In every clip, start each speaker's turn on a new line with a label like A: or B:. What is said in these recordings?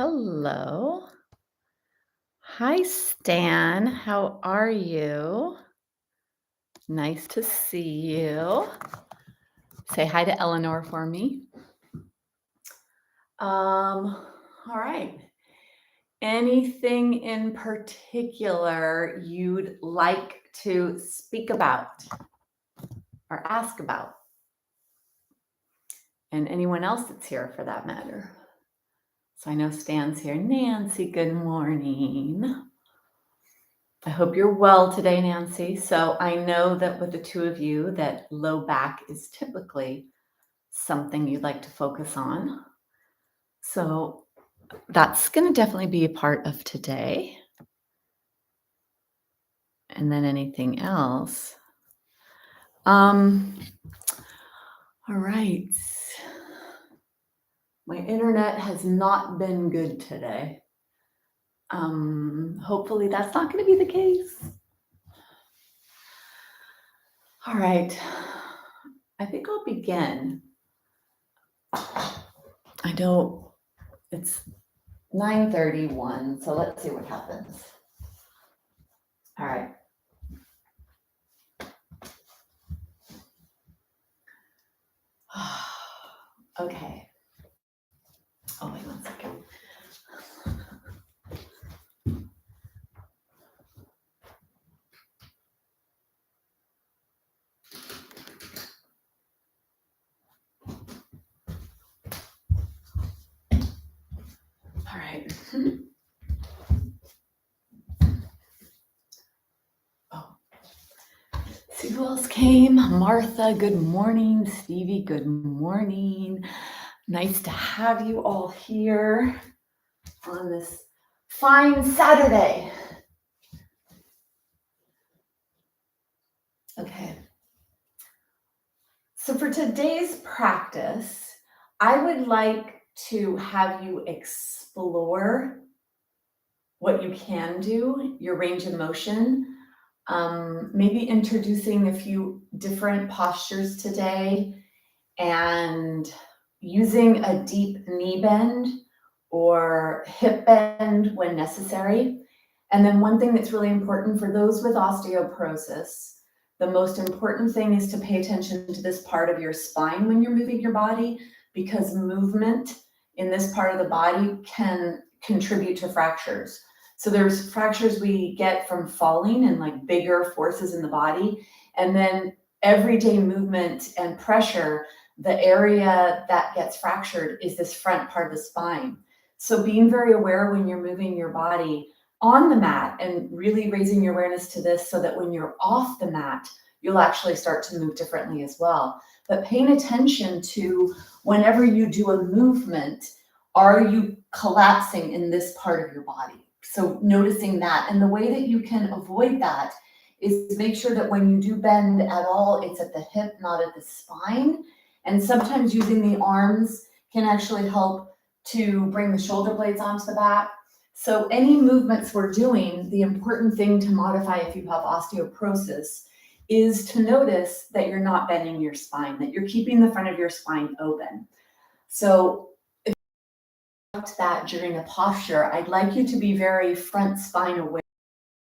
A: Hello. Hi, Stan. How are you? Nice to see you. Say hi to Eleanor for me. All right. Anything in particular you'd like to speak about or ask about? And anyone else that's here for that matter. So I know Stan's here. Nancy, good morning. I hope you're well today, Nancy. So I know that with the two of you that low back is typically something you'd like to focus on. So that's going to definitely be a part of today. And then anything else. All right. My internet has not been good today. Hopefully that's not going to be the case. All right. I think I'll begin. I know it's 9:31, so let's see what happens. All right. Okay. Oh, wait 1 second. All right. Oh, see who else came? Martha, good morning. Stevie, good morning. Nice to have you all here on this fine Saturday. Okay. So for today's practice, I would like to have you explore what you can do, your range of motion. Maybe introducing a few different postures today and using a deep knee bend or hip bend when necessary. And then one thing that's really important for those with osteoporosis, the most important thing is to pay attention to this part of your spine when you're moving your body, because movement in this part of the body can contribute to fractures. So there's fractures we get from falling and like bigger forces in the body. And then everyday movement and pressure, the area that gets fractured is this front part of the spine. So being very aware when you're moving your body on the mat and really raising your awareness to this so that when you're off the mat, you'll actually start to move differently as well. But paying attention to whenever you do a movement, are you collapsing in this part of your body? So noticing that, and the way that you can avoid that is make sure that when you do bend at all, it's at the hip, not at the spine. And sometimes using the arms can actually help to bring the shoulder blades onto the back. So any movements we're doing, the important thing to modify if you have osteoporosis is to notice that you're not bending your spine, that you're keeping the front of your spine open. So that during a posture, I'd like you to be very front spine aware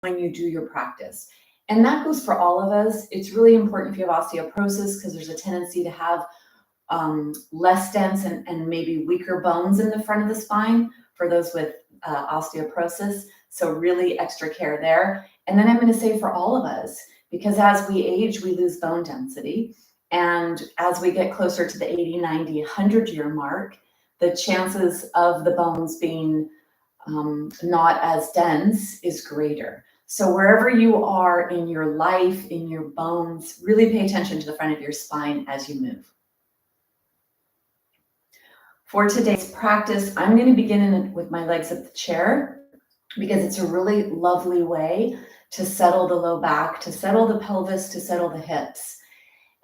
A: when you do your practice. And that goes for all of us. It's really important if you have osteoporosis because there's a tendency to have less dense and maybe weaker bones in the front of the spine for those with osteoporosis. So really extra care there. And then I'm going to say for all of us, because as we age, we lose bone density. And as we get closer to the 80, 90, 100-year mark, the chances of the bones being not as dense is greater. So wherever you are in your life, in your bones, really pay attention to the front of your spine as you move. For today's practice, I'm going to begin with my legs at the chair because it's a really lovely way to settle the low back, to settle the pelvis, to settle the hips.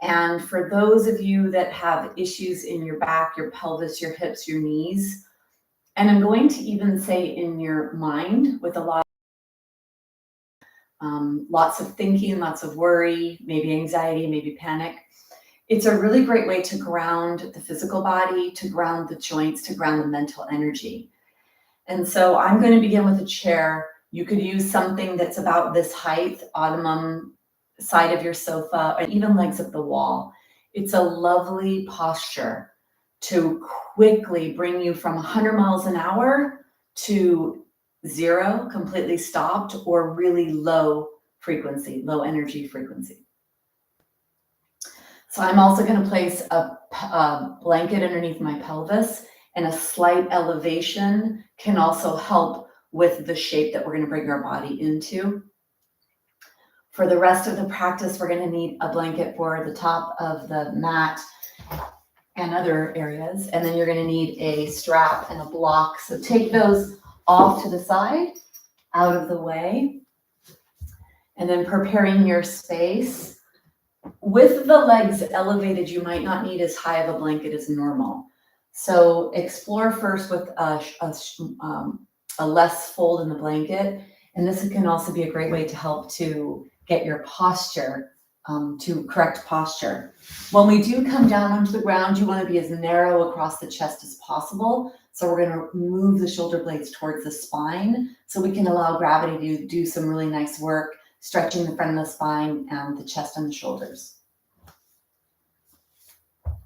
A: And for those of you that have issues in your back, your pelvis, your hips, your knees, and I'm going to even say in your mind with a lots of thinking, lots of worry, maybe anxiety, maybe panic, it's a really great way to ground the physical body, to ground the joints, to ground the mental energy. And so I'm going to begin with a chair. You could use something that's about this height, ottoman, side of your sofa, or even legs of the wall. It's a lovely posture to quickly bring you from 100 miles an hour to zero, completely stopped, or really low frequency, low energy frequency. So I'm also going to place a blanket underneath my pelvis, and a slight elevation can also help with the shape that we're going to bring our body into. For the rest of the practice, we're going to need a blanket for the top of the mat and other areas. And then you're going to need a strap and a block. So take those off to the side, out of the way. And then preparing your space. With the legs elevated, you might not need as high of a blanket as normal. So explore first with a less fold in the blanket. And this can also be a great way to help to get your posture, to correct posture. When we do come down onto the ground, you want to be as narrow across the chest as possible. So we're going to move the shoulder blades towards the spine so we can allow gravity to do some really nice work, stretching the front of the spine and the chest and the shoulders.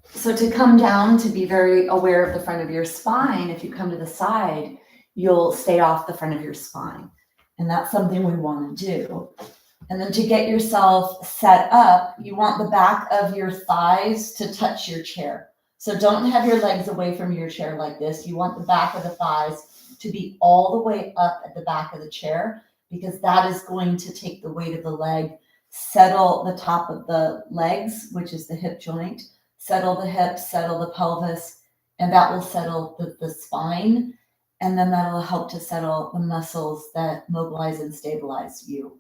A: So to come down, to be very aware of the front of your spine, if you come to the side, you'll stay off the front of your spine. And that's something we want to do. And then to get yourself set up, you want the back of your thighs to touch your chair. So don't have your legs away from your chair like this. You want the back of the thighs to be all the way up at the back of the chair, because that is going to take the weight of the leg, settle the top of the legs, which is the hip joint, settle the hips, settle the pelvis, and that will settle the spine. And then that'll help to settle the muscles that mobilize and stabilize you.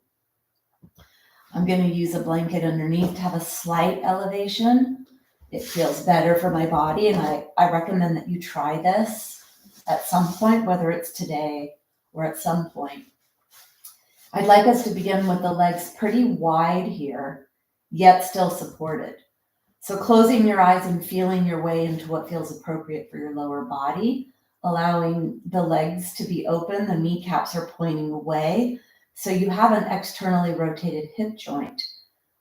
A: I'm going to use a blanket underneath to have a slight elevation. It feels better for my body, and I recommend that you try this at some point, whether it's today or at some point. I'd like us to begin with the legs pretty wide here, yet still supported. So closing your eyes and feeling your way into what feels appropriate for your lower body, allowing the legs to be open, the kneecaps are pointing away. So you have an externally rotated hip joint,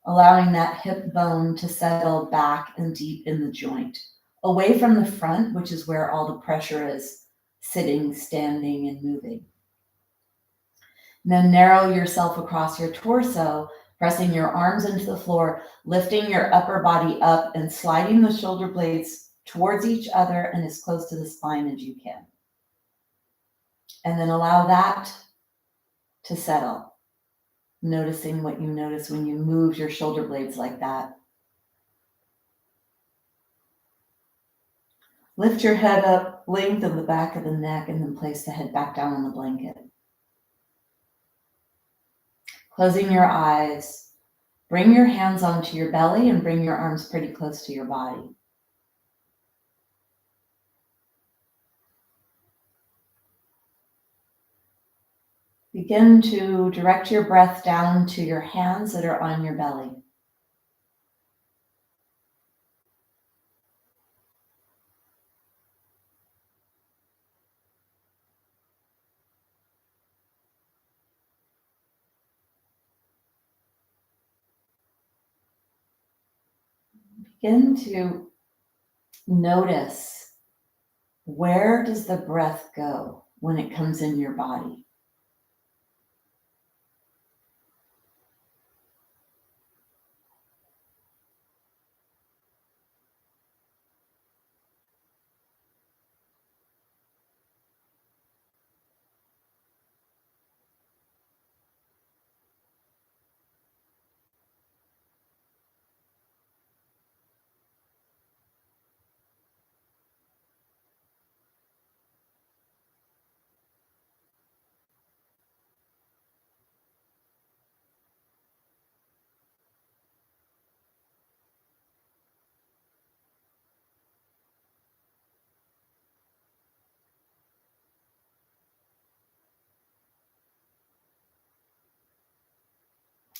A: allowing that hip bone to settle back and deep in the joint, away from the front, which is where all the pressure is sitting, standing, and moving. And then narrow yourself across your torso, pressing your arms into the floor, lifting your upper body up and sliding the shoulder blades towards each other and as close to the spine as you can. And then allow that to settle, noticing what you notice when you move your shoulder blades like that. Lift your head up, lengthen the back of the neck, and then place the head back down on the blanket. Closing your eyes, bring your hands onto your belly and bring your arms pretty close to your body. Begin to direct your breath down to your hands that are on your belly. Begin to notice, where does the breath go when it comes in your body?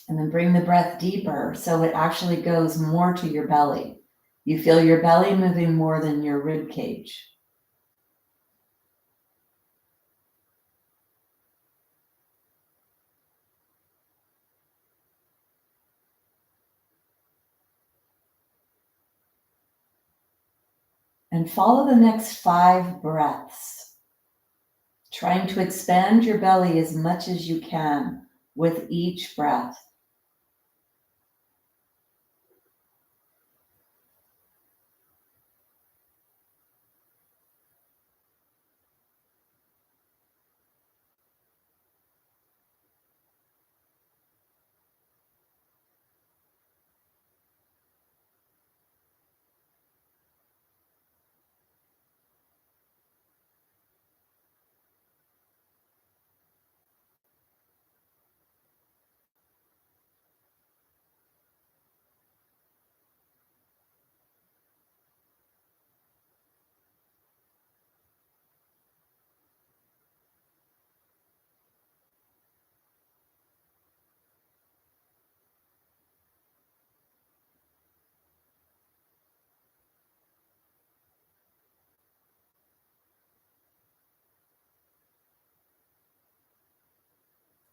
A: And then bring the breath deeper so it actually goes more to your belly. You feel your belly moving more than your rib cage. And follow the next 5 breaths, trying to expand your belly as much as you can with each breath.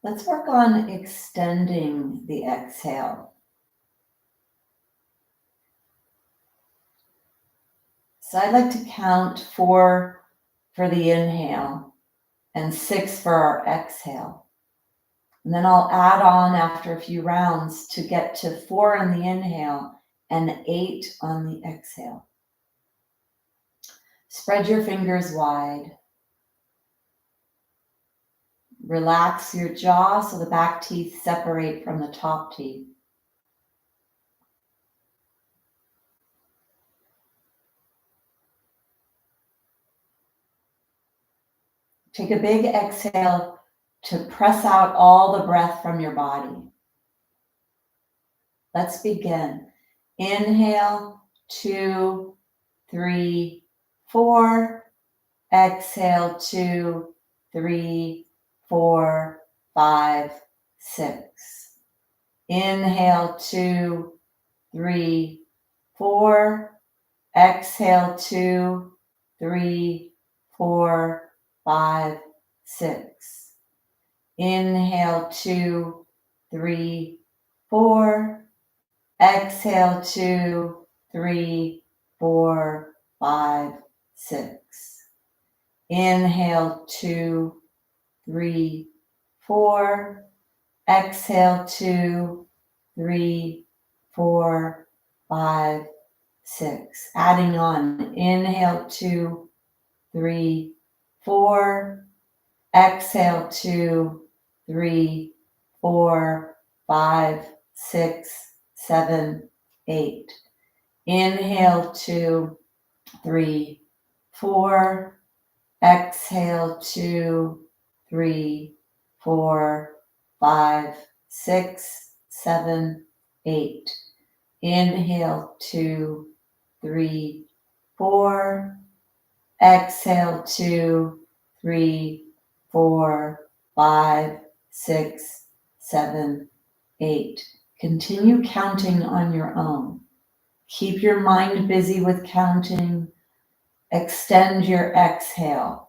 A: Let's work on extending the exhale. So I'd like to count 4 for the inhale and 6 for our exhale. And then I'll add on after a few rounds to get to 4 on the inhale and 8 on the exhale. Spread your fingers wide. Relax your jaw so the back teeth separate from the top teeth. Take a big exhale to press out all the breath from your body. Let's begin. Inhale, 2, 3, 4. Exhale, 2, 3, 4, 5, 6. Inhale, 2, 3, 4. Exhale, 2, 3, 4, 5, 6. Inhale, 2, 3, 4. Exhale, 2, 3, 4, 5, 6. Inhale, 2, 3, 4. Exhale, 2, 3, 4, 5, 6. Adding on. Inhale, 2, 3, 4. Exhale, 2, 3, 4, 5, 6, 7, 8. Inhale, 2, 3, 4. Exhale, 2, 3, 4, 5, 6, 7, 8. Inhale, 2, 3, 4. Exhale, 2, 3, 4, 5, 6, 7, 8. Continue counting on your own. Keep your mind busy with counting. Extend your exhale.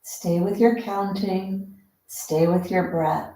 A: Stay with your counting. Stay with your breath.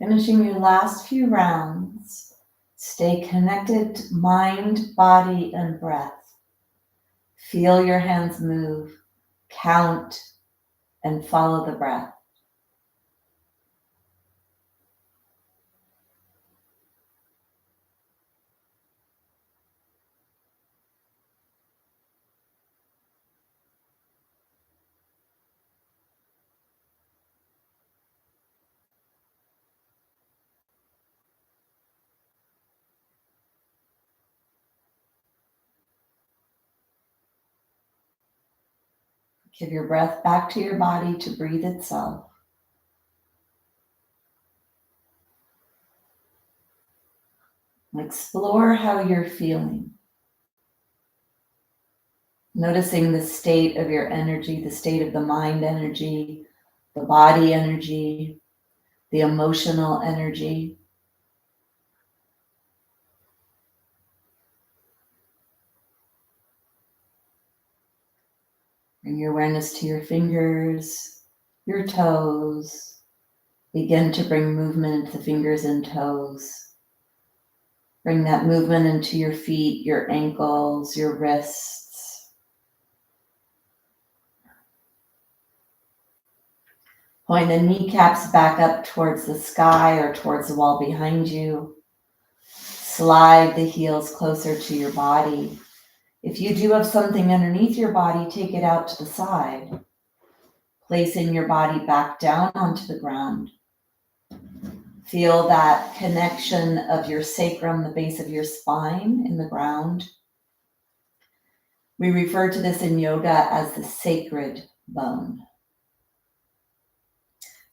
B: Finishing your last few rounds, stay connected to mind, body, and breath. Feel your hands move, count, and follow the breath. Give your breath back to your body to breathe itself. Explore how you're feeling. Noticing the state of your energy, the state of the mind energy, the body energy, the emotional energy. Bring your awareness to your fingers, your toes. Begin to bring movement into the fingers and toes. Bring that movement into your feet, your ankles, your wrists. Point the kneecaps back up towards the sky or towards the wall behind you. Slide the heels closer to your body. If you do have something underneath your body, take it out to the side. Placing your body back down onto the ground. Feel that connection of your sacrum, the base of your spine, in the ground. We refer to this in yoga as the sacred bone.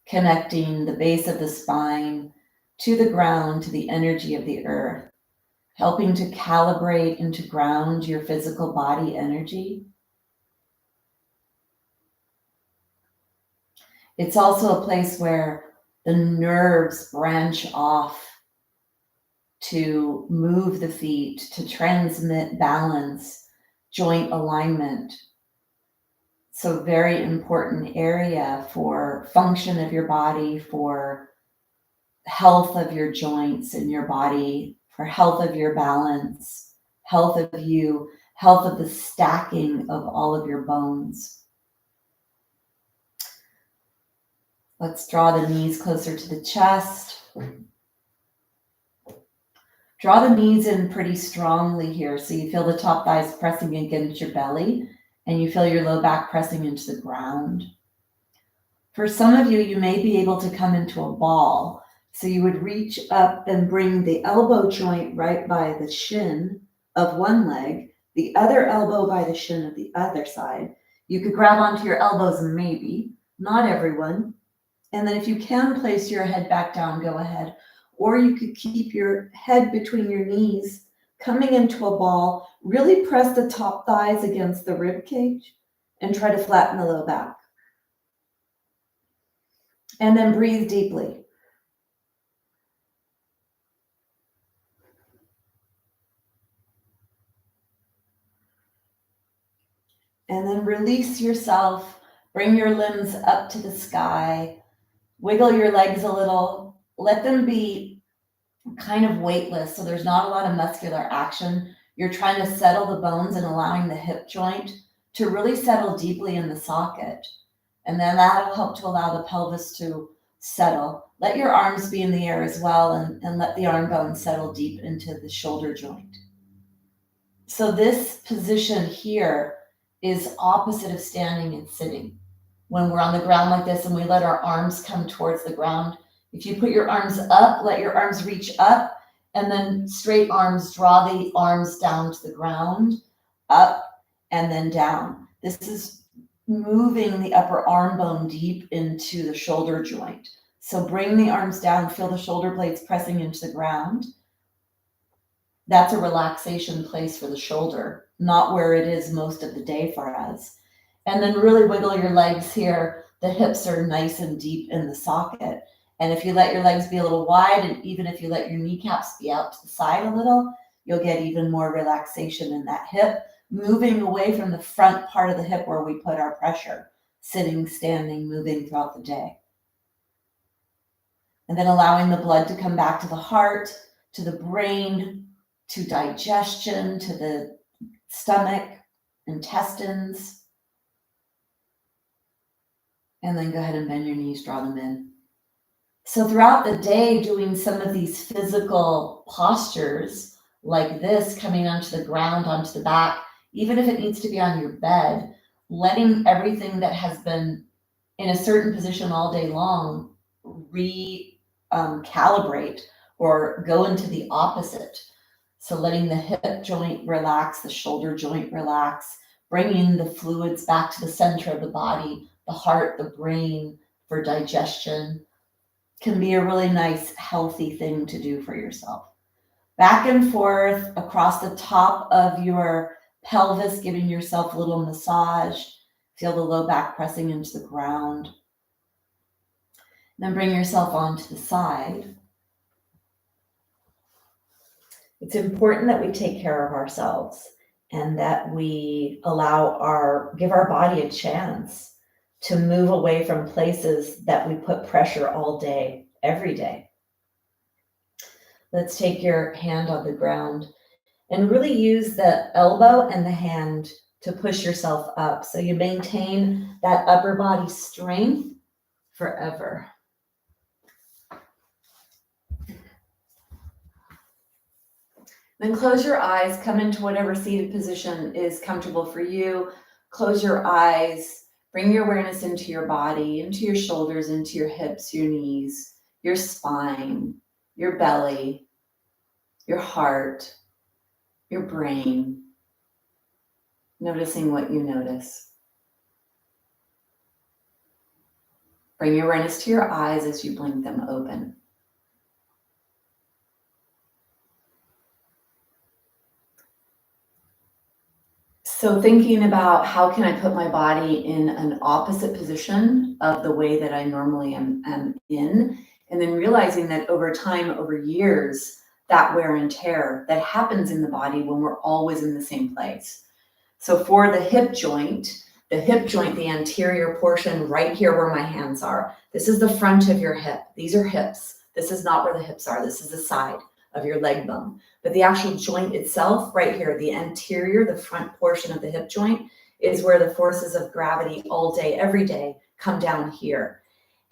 B: Connecting the base of the spine to the ground, to the energy of the earth, helping to calibrate and to ground your physical body energy. It's also a place where the nerves branch off to move the feet, to transmit balance, joint alignment. So very important area for function of your body, for health of your joints in your body, for health of your balance, health of you, health of the stacking of all of your bones. Let's draw the knees closer to the chest. Draw the knees in pretty strongly here so you feel the top thighs pressing against your belly and you feel your low back pressing into the ground. For some of you, you may be able to come into a ball. So you would reach up and bring the elbow joint right by the shin of one leg, the other elbow by the shin of the other side. You could grab onto your elbows, maybe, not everyone. And then if you can place your head back down, go ahead. Or you could keep your head between your knees, coming into a ball, really press the top thighs against the rib cage and try to flatten the low back. And then breathe deeply. And then release yourself, bring your limbs up to the sky, wiggle your legs a little, let them be kind of weightless, so there's not a lot of muscular action. You're trying to settle the bones and allowing the hip joint to really settle deeply in the socket. And then that'll help to allow the pelvis to settle. Let your arms be in the air as well, and let the arm bone settle deep into the shoulder joint. So this position here is opposite of standing and sitting. When we're on the ground like this and we let our arms come towards the ground, if you put your arms up, let your arms reach up, and then straight arms, draw the arms down to the ground, up and then down. This is moving the upper arm bone deep into the shoulder joint. So bring the arms down, feel the shoulder blades pressing into the ground. That's a relaxation place for the shoulder, not where it is most of the day for us. And then really wiggle your legs here. The hips are nice and deep in the socket. And if you let your legs be a little wide, and even if you let your kneecaps be out to the side a little, you'll get even more relaxation in that hip, moving away from the front part of the hip where we put our pressure, sitting, standing, moving throughout the day. And then allowing the blood to come back to the heart, to the brain, to digestion, to the stomach, intestines. And then go ahead and bend your knees, draw them in. So throughout the day, doing some of these physical postures like this, coming onto the ground, onto the back, even if it needs to be on your bed, letting everything that has been in a certain position all day long calibrate or go into the opposite. So letting the hip joint relax, the shoulder joint relax, bringing the fluids back to the center of the body, the heart, the brain for digestion can be a really nice, healthy thing to do for yourself. Back and forth across the top of your pelvis, giving yourself a little massage. Feel the low back pressing into the ground. Then bring yourself onto the side. It's important that we take care of ourselves and that we give our body a chance to move away from places that we put pressure all day, every day. Let's take your hand on the ground and really use the elbow and the hand to push yourself up so you maintain that upper body strength forever. Then close your eyes, come into whatever seated position is comfortable for you. Close your eyes, bring your awareness into your body, into your shoulders, into your hips, your knees, your spine, your belly, your heart, your brain. Noticing what you notice. Bring your awareness to your eyes as you blink them open. So thinking about how can I put my body in an opposite position of the way that I normally am in, and then realizing that over time, over years, that wear and tear that happens in the body when we're always in the same place. So for the hip joint, the anterior portion right here where my hands are, this is the front of your hip. These are hips. This is not where the hips are. This is the side of your leg bone. But the actual joint itself, right here, the anterior, the front portion of the hip joint, is where the forces of gravity all day, every day, come down here.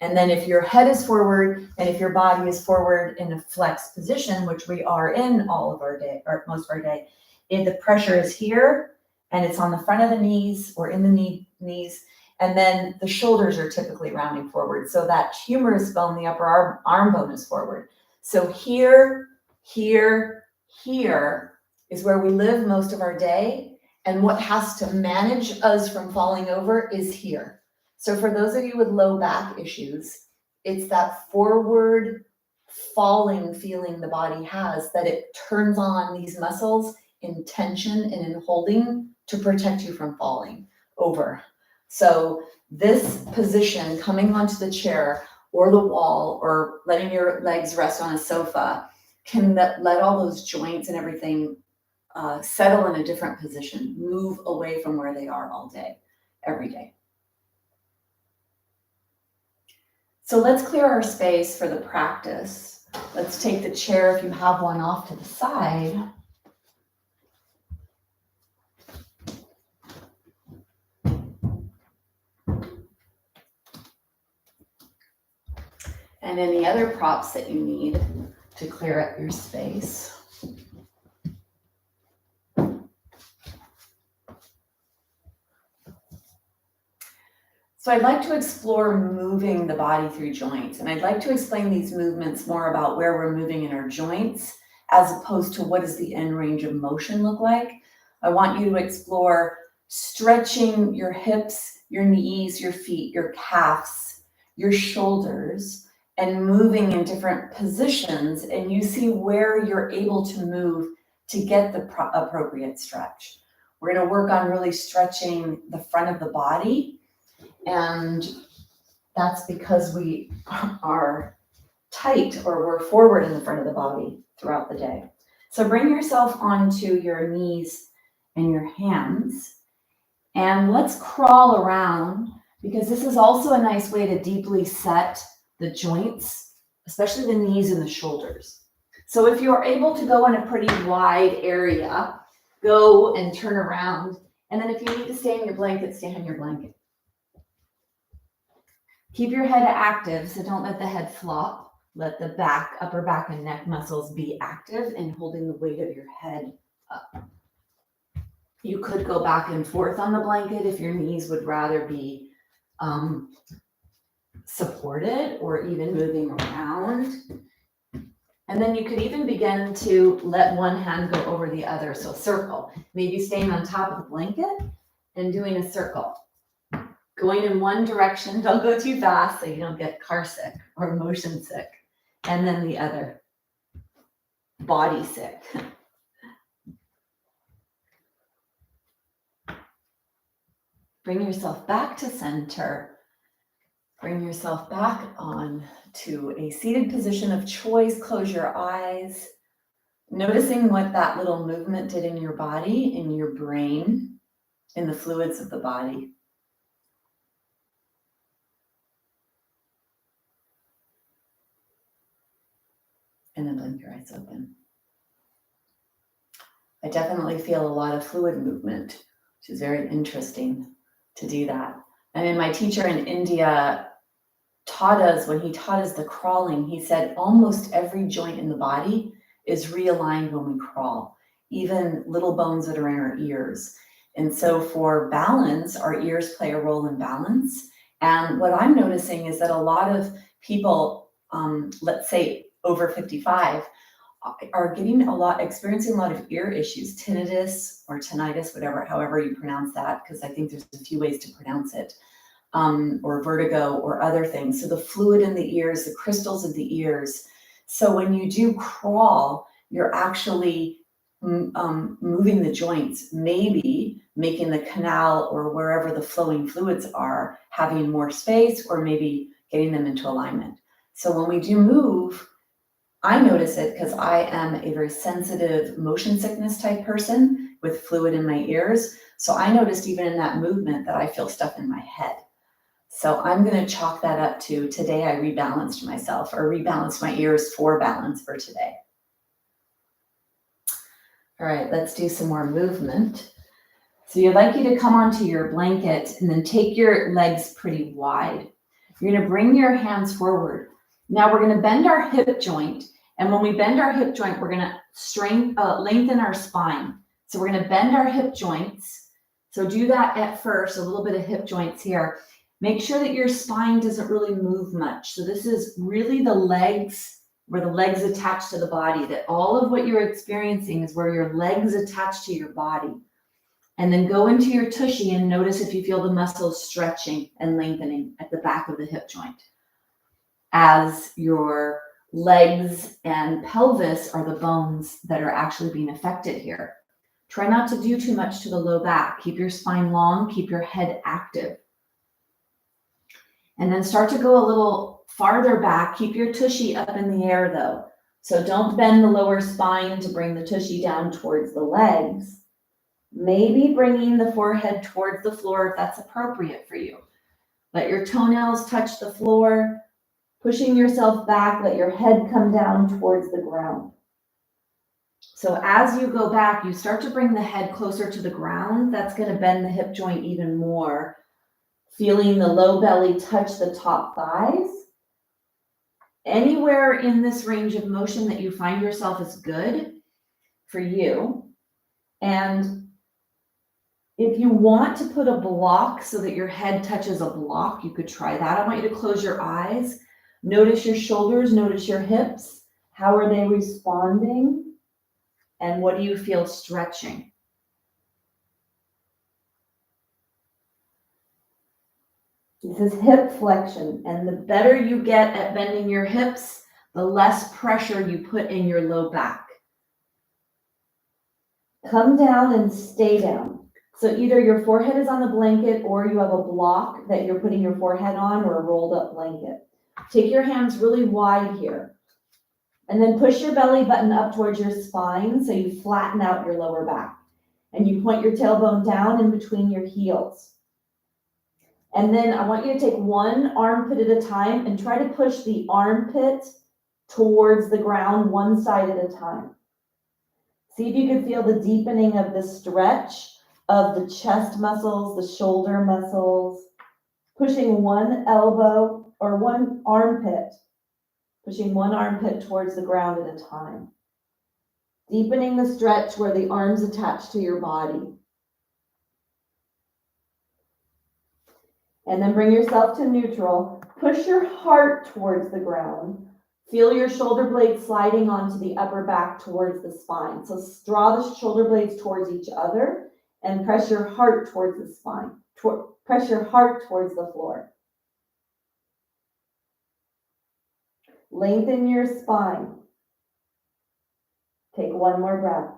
B: And then if your head is forward and if your body is forward in a flexed position, which we are in all of our day, or most of our day, the pressure is here and it's on the front of the knees or in the knees. And then the shoulders are typically rounding forward. So that humerus bone, the upper arm bone, is forward. So here is where we live most of our day. And what has to manage us from falling over is here. So for those of you with low back issues, it's that forward falling feeling the body has, that it turns on these muscles in tension and in holding to protect you from falling over. So this position, coming onto the chair or the wall or letting your legs rest on a sofa, can let all those joints and everything settle in a different position, move away from where they are all day, every day. So let's clear our space for the practice. Let's take the chair, if you have one, off to the side. And any other props that you need to clear up your space. So I'd like to explore moving the body through joints, and I'd like to explain these movements more about where we're moving in our joints as opposed to what does the end range of motion look like. I want you to explore stretching your hips, your knees, your feet, your calves, your shoulders, and moving in different positions, and you see where you're able to move to get the appropriate stretch. We're going to work on really stretching the front of the body, and that's because we are tight or we're forward in the front of the body throughout the day. So bring yourself onto your knees and your hands, and let's crawl around, because this is also a nice way to deeply set the joints especially the knees and the shoulders. So if you're able to go in a pretty wide area, go and turn around. And then if you need to stay in your blanket, stay on your blanket. Keep your head active, so don't let the head flop. Let the back, upper back and neck muscles be active and holding the weight of your head up. You could go back and forth on the blanket if your knees would rather be supported or even moving around. And then you could even begin to let one hand go over the other. So circle, maybe staying on top of the blanket and doing a circle. Going in one direction, don't go too fast so you don't get car sick or motion sick. And then the other, body sick. Bring yourself back to center. Bring yourself back on to a seated position of choice. Close your eyes, noticing what that little movement did in your body, in your brain, in the fluids of the body. And then blink your eyes open. I definitely feel a lot of fluid movement, which is very interesting to do that. I mean, my teacher in India taught us, when he taught us the crawling, he said almost every joint in the body is realigned when we crawl, even little bones that are in our ears. And so for balance, our ears play a role in balance. And what I'm noticing is that a lot of people, let's say over 55, are experiencing a lot of ear issues, tinnitus or tinnitus, however you pronounce that, because I think there's a few ways to pronounce it, or vertigo or other things. So the fluid in the ears, the crystals of the ears. So when you do crawl, you're actually moving the joints, maybe making the canal or wherever the flowing fluids are, having more space, or maybe getting them into alignment. So when we do move, I notice it because I am a very sensitive motion sickness type person with fluid in my ears. So I noticed even in that movement that I feel stuff in my head. So I'm going to chalk that up to today I rebalanced myself, or rebalanced my ears for balance for today. All right, let's do some more movement. So I'd like you to come onto your blanket and then take your legs pretty wide. You're going to bring your hands forward. Now we're going to bend our hip joint. And when we bend our hip joint, we're going to lengthen our spine. So we're going to bend our hip joints. So do that at first, a little bit of hip joints here. Make sure that your spine doesn't really move much. So this is really the legs, where the legs attach to the body, that all of what you're experiencing is where your legs attach to your body. And then go into your tushy and notice if you feel the muscles stretching and lengthening at the back of the hip joint. As your legs and pelvis are the bones that are actually being affected here. Try not to do too much to the low back. Keep your spine long, keep your head active. And then start to go a little farther back. Keep your tushy up in the air though. So don't bend the lower spine to bring the tushy down towards the legs. Maybe bringing the forehead towards the floor if that's appropriate for you. Let your toenails touch the floor. Pushing yourself back, let your head come down towards the ground. So as you go back, you start to bring the head closer to the ground. That's going to bend the hip joint even more. Feeling the low belly touch the top thighs. Anywhere in this range of motion that you find yourself is good for you. And if you want to put a block so that your head touches a block, you could try that. I want you to close your eyes. Notice your shoulders, notice your hips. How are they responding? And what do you feel stretching? This is hip flexion. And the better you get at bending your hips, the less pressure you put in your low back. Come down and stay down. So either your forehead is on the blanket or you have a block that you're putting your forehead on, or a rolled up blanket. Take your hands really wide here. And then push your belly button up towards your spine so you flatten out your lower back. And you point your tailbone down in between your heels. And then I want you to take one armpit at a time and try to push the armpit
C: towards the ground, one side at a time. See if you can feel the deepening of the stretch of the chest muscles, the shoulder muscles, pushing one elbow or one armpit, pushing one armpit towards the ground at a time. Deepening the stretch where the arms attach to your body. And then bring yourself to neutral. Push your heart towards the ground. Feel your shoulder blades sliding onto the upper back towards the spine. So draw the shoulder blades towards each other and press your heart towards the spine. Press your heart towards the floor. Lengthen your spine. Take one more breath.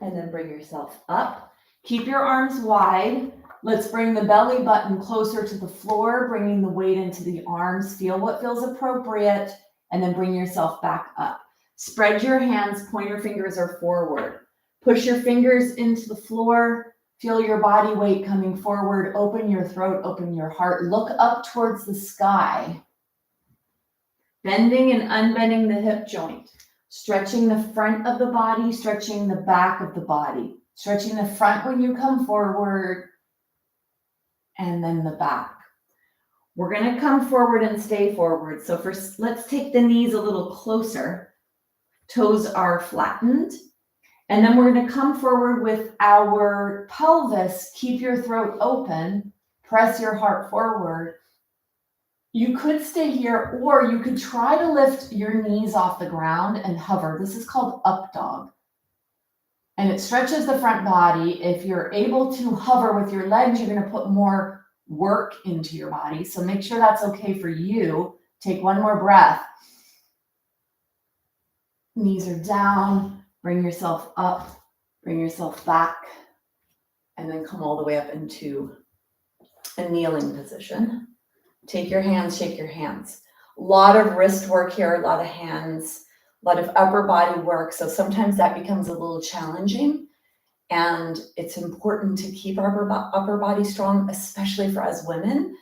B: And then bring yourself up. Keep your arms wide. Let's bring the belly button closer to the floor, bringing the weight into the arms. Feel what feels appropriate, and then bring yourself back up. Spread your hands, pointer fingers are forward. Push your fingers into the floor. Feel your body weight coming forward. Open your throat, open your heart. Look up towards the sky. Bending and unbending the hip joint. Stretching the front of the body, stretching the back of the body. Stretching the front when you come forward, and then the back. We're going to come forward and stay forward. So first, let's take the knees a little closer. Toes are flattened. And then we're going to come forward with our pelvis. Keep your throat open. Press your heart forward. You could stay here, or you could try to lift your knees off the ground and hover. This is called up dog. And it stretches the front body. If you're able to hover with your legs, you're going to put more work into your body. So make sure that's okay for you. Take one more breath. Knees are down. Bring yourself up. Bring yourself back. And then come all the way up into a kneeling position. Take your hands, shake your hands. A lot of wrist work here, a lot of hands, a lot of upper body work. So sometimes that becomes a little challenging. And it's important to keep our upper body strong, especially for us women,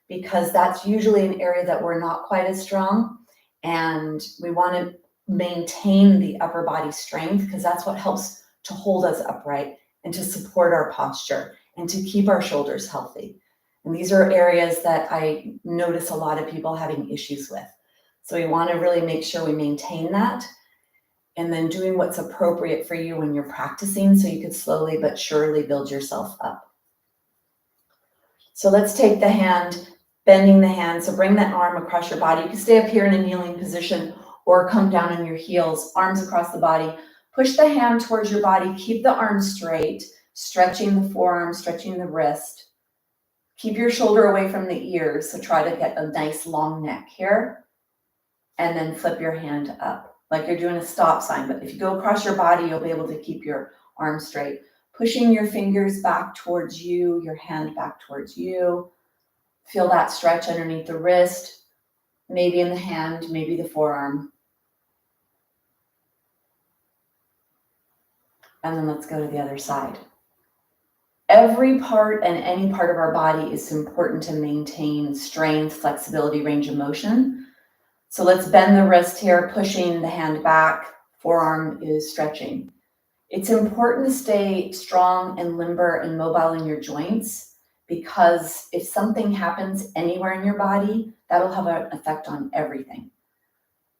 B: because that's usually an area that we're not quite as strong. And we want to maintain the upper body strength because that's what helps to hold us upright and to support our posture and to keep our shoulders healthy. And these are areas that I notice a lot of people having issues with. So we want to really make sure we maintain that, and then doing what's appropriate for you when you're practicing so you could slowly but surely build yourself up. So let's take the hand, bending the hand. So bring that arm across your body. You can stay up here in a kneeling position or come down on your heels, arms across the body. Push the hand towards your body. Keep the arm straight, stretching the forearm, stretching the wrist. Keep your shoulder away from the ears. So try to get a nice long neck here. And then flip your hand up like you're doing a stop sign. But if you go across your body, you'll be able to keep your arm straight. Pushing your fingers back towards you, your hand back towards you. Feel that stretch underneath the wrist, maybe in the hand, maybe the forearm. And then let's go to the other side. Every part and any part of our body is important to maintain strength, flexibility, range of motion. So let's bend the wrist here, pushing the hand back, forearm is stretching. It's important to stay strong and limber and mobile in your joints, because if something happens anywhere in your body, that'll have an effect on everything.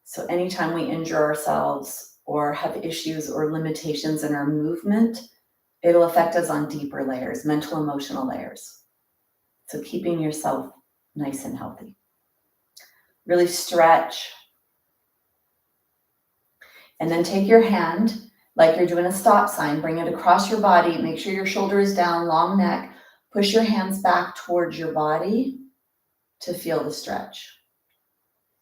B: So anytime we injure ourselves or have issues or limitations in our movement, it'll affect us on deeper layers, mental, emotional layers. So keeping yourself nice and healthy. Really stretch. And then take your hand, like you're doing a stop sign, bring it across your body. Make sure your shoulder is down, long neck. Push your hands back towards your body to feel the stretch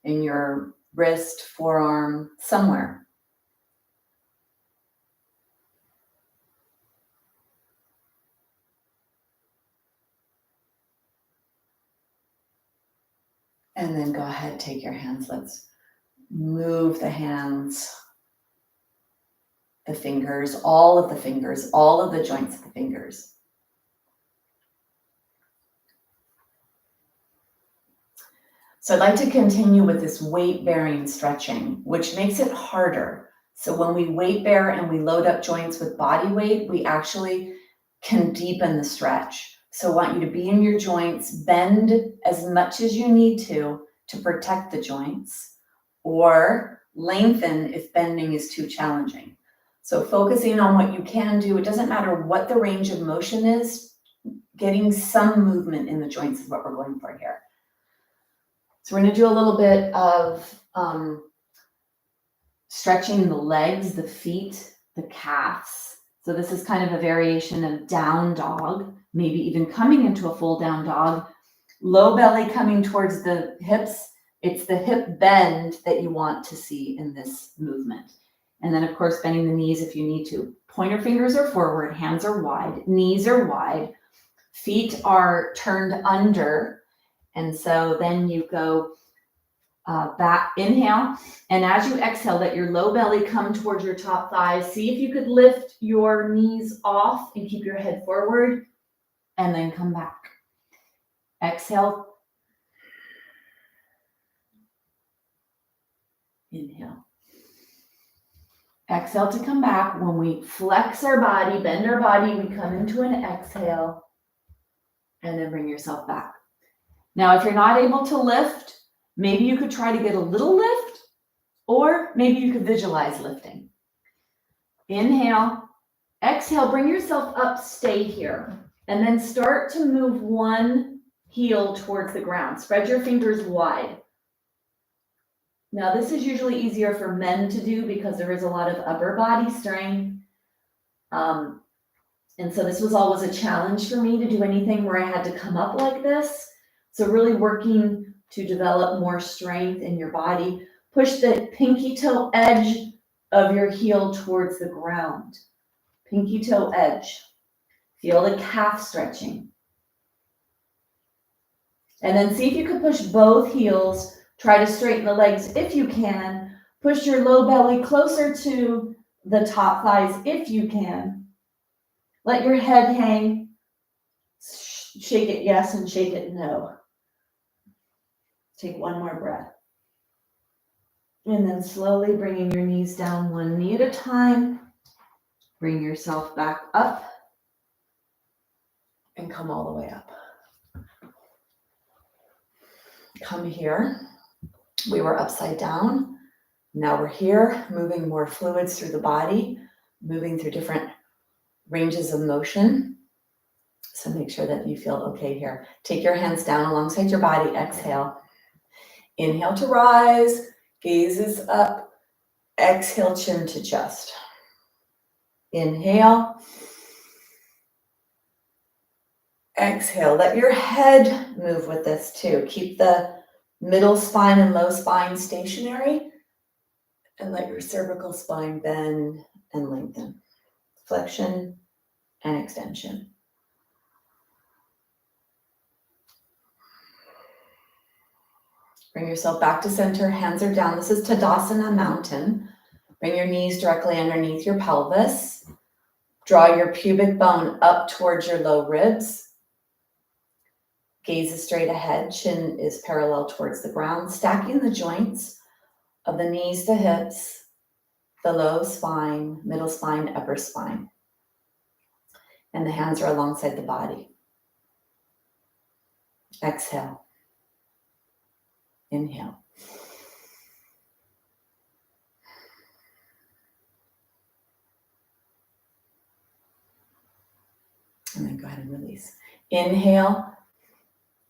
B: in your wrist, forearm, somewhere. And then go ahead, take your hands. Let's move the hands, the fingers, all of the joints of the fingers.
A: So I'd like to continue with this weight bearing stretching, which makes it harder. So when we weight bear and we load up joints with body weight, we actually can deepen the stretch. So I want you to be in your joints, bend as much as you need to protect the joints, or lengthen if bending is too challenging. So focusing on what you can do, it doesn't matter what the range of motion is, getting some movement in the joints is what we're going for here. So we're gonna do a little bit of stretching the legs, the feet, the calves. So this is kind of a variation of down dog, maybe even coming into a full down dog. Low belly coming towards the hips. It's the hip bend that you want to see in this movement. And then of course, bending the knees if you need to. Pointer fingers are forward, hands are wide, knees are wide, feet are turned under. And so then you go back, inhale. And as you exhale, let your low belly come towards your top thighs. See if you could lift your knees off and keep your head forward, and then come back. Exhale. Inhale. Exhale to come back. When we flex our body, bend our body, we come into an exhale, and then bring yourself back. Now, if you're not able to lift, maybe you could try to get a little lift, or maybe you could visualize lifting. Inhale, exhale, bring yourself up, stay here, and then start to move one heel towards the ground. Spread your fingers wide. Now, this is usually easier for men to do because there is a lot of upper body strength. And so this was always a challenge for me to do anything where I had to come up like this. So really working to develop more strength in your body. Push the pinky toe edge of your heel towards the ground. Pinky toe edge. Feel the calf stretching. And then see if you can push both heels. Try to straighten the legs if you can. Push your low belly closer to the top thighs if you can. Let your head hang. Shake it yes and shake it no. Take one more breath. And then slowly bringing your knees down one knee at a time. Bring yourself back up. And come all the way up. Come here. We were upside down. Now we're here, moving more fluids through the body, moving through different ranges of motion. So make sure that you feel okay here. Take your hands down alongside your body. Exhale. Inhale to rise. Gaze is up. Exhale, chin to chest. Inhale. Exhale. Let your head move with this too. Keep the middle spine and low spine stationary. And let your cervical spine bend and lengthen. Flexion and extension. Bring yourself back to center. Hands are down. This is Tadasana Mountain. Bring your knees directly underneath your pelvis. Draw your pubic bone up towards your low ribs. Gaze is straight ahead. Chin is parallel towards the ground. Stacking the joints of the knees to hips, the low spine, middle spine, upper spine. And the hands are alongside the body. Exhale. Inhale. And then go ahead and release. Inhale,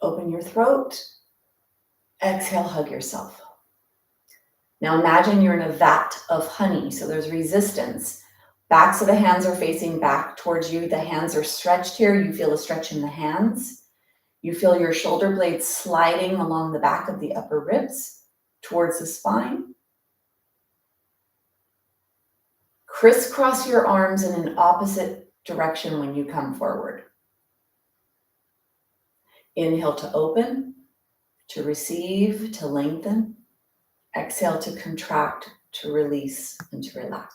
A: open your throat. Exhale, hug yourself. Now imagine you're in a vat of honey, so there's resistance. Backs of the hands are facing back towards you. The hands are stretched here. You feel a stretch in the hands. You feel your shoulder blades sliding along the back of the upper ribs towards the spine. Crisscross your arms in an opposite direction when you come forward. Inhale to open, to receive, to lengthen. Exhale to contract, to release, and to relax.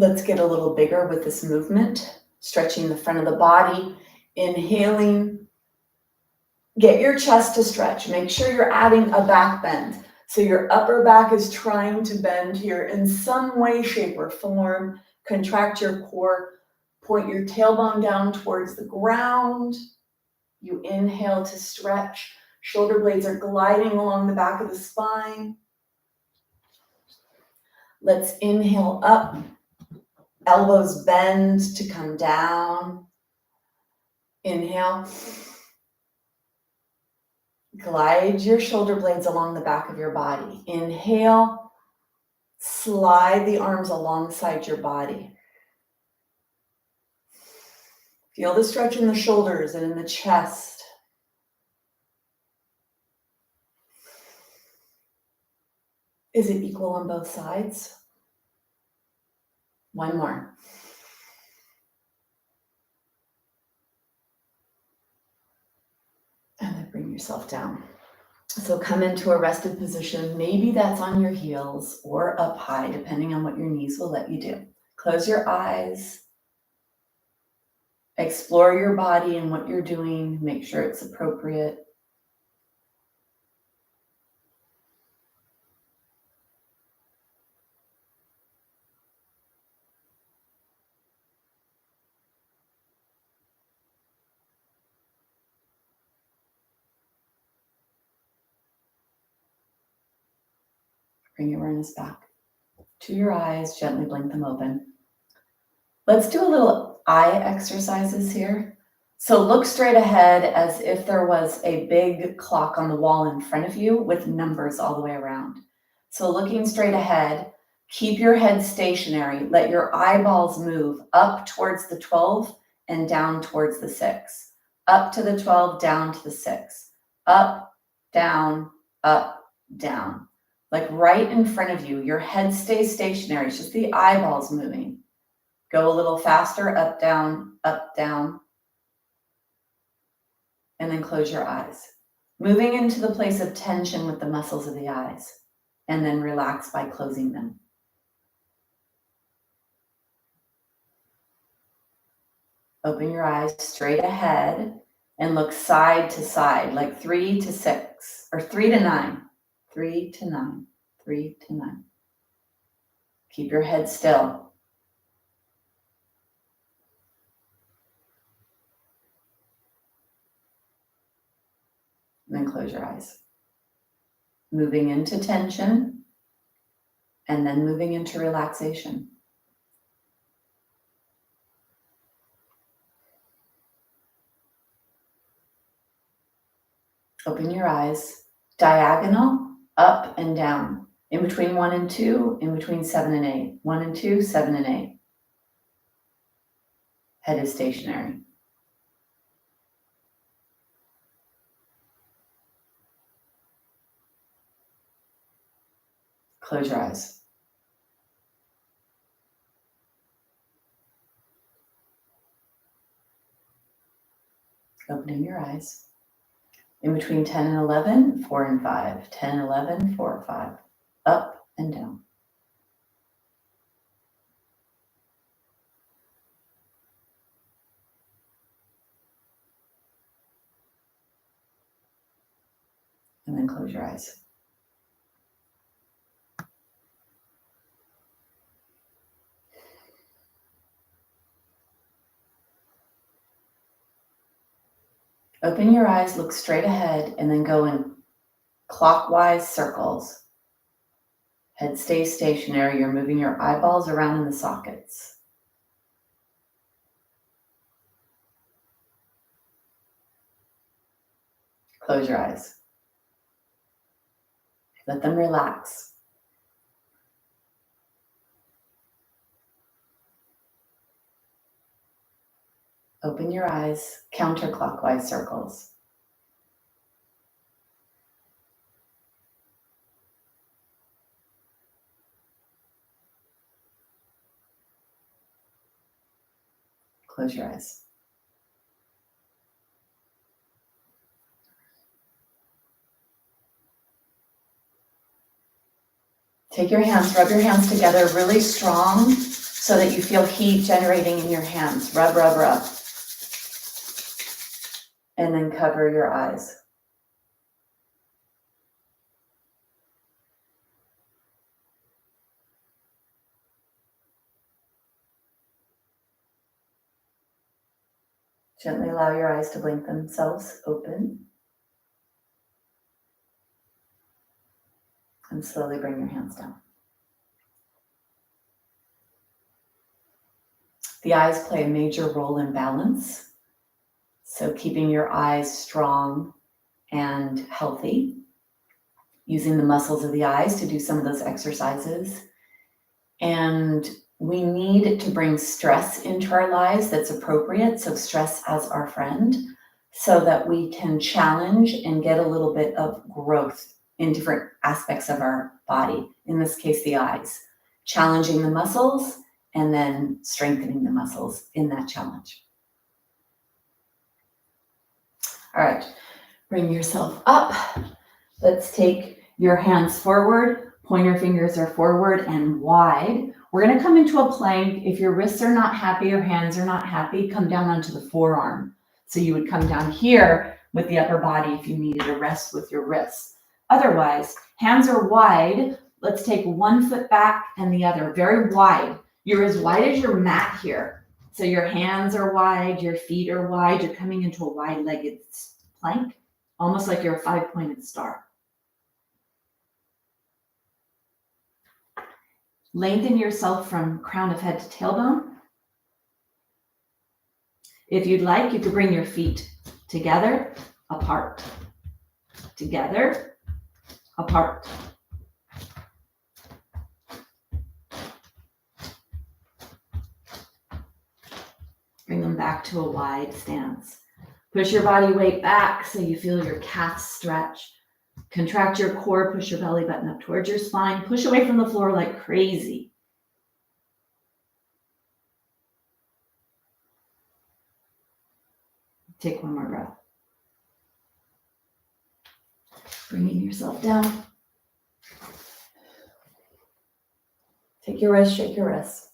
A: Let's get a little bigger with this movement, stretching the front of the body, inhaling. Get your chest to stretch. Make sure you're adding a back bend. So your upper back is trying to bend here in some way, shape, or form. Contract your core. Point your tailbone down towards the ground. You inhale to stretch. Shoulder blades are gliding along the back of the spine. Let's inhale up. Elbows bend to come down. Inhale. Glide your shoulder blades along the back of your body. Inhale. Slide the arms alongside your body. Feel the stretch in the shoulders and in the chest. Is it equal on both sides? One more. And then bring yourself down. So come into a rested position. Maybe that's on your heels or up high, depending on what your knees will let you do. Close your eyes. Explore your body and what you're doing. Make sure it's appropriate. Bring your awareness back to your eyes. Gently blink them open. Let's do a little eye exercises here. So look straight ahead as if there was a big clock on the wall in front of you with numbers all the way around. So looking straight ahead, keep your head stationary. Let your eyeballs move up towards the 12 and down towards the 6. Up to the 12, down to the 6. Up, down, down. Like right in front of you, your head stays stationary. It's just the eyeballs moving. Go a little faster, up, down, and then close your eyes. Moving into the place of tension with the muscles of the eyes, and then relax by closing them. Open your eyes straight ahead and look side to side, like 3 to 6, or 3 to 9, 3 to 9, 3 to 9. Keep your head still. And then close your eyes. Moving into tension and then moving into relaxation. Open your eyes, diagonal, up and down, in between 1 and 2, in between 7 and 8, 1 and 2, 7 and 8. Head is stationary. Close your eyes. Opening your eyes. In between 10 and 11, 4 and 5. 10, 11, 4, 5. Up and down. And then close your eyes. Open your eyes, look straight ahead, and then go in clockwise circles. Head stays stationary. You're moving your eyeballs around in the sockets. Close your eyes. Let them relax. Open your eyes, counterclockwise circles. Close your eyes. Take your hands, rub your hands together really strong so that you feel heat generating in your hands. Rub, rub, rub. And then cover your eyes. Gently allow your eyes to blink themselves open. And slowly bring your hands down. The eyes play a major role in balance. So keeping your eyes strong and healthy, using the muscles of the eyes to do some of those exercises. And we need to bring stress into our lives that's appropriate, so stress as our friend, so that we can challenge and get a little bit of growth in different aspects of our body, in this case, the eyes. Challenging the muscles and then strengthening the muscles in that challenge. All right, bring yourself up. Let's take your hands forward, pointer fingers are forward and wide. We're gonna come into a plank. If your wrists are not happy, your hands are not happy, come down onto the forearm. So you would come down here with the upper body if you needed a rest with your wrists. Otherwise, hands are wide. Let's take one foot back and the other, very wide. You're as wide as your mat here. So your hands are wide, your feet are wide. You're coming into a wide-legged plank, almost like you're a 5-pointed star. Lengthen yourself from crown of head to tailbone. If you'd like, you could bring your feet together, apart, together, apart. Bring them back to a wide stance. Push your body weight back so you feel your calves stretch. Contract your core, push your belly button up towards your spine. Push away from the floor like crazy. Take one more breath. Bringing yourself down. Take your wrist, shake your wrist.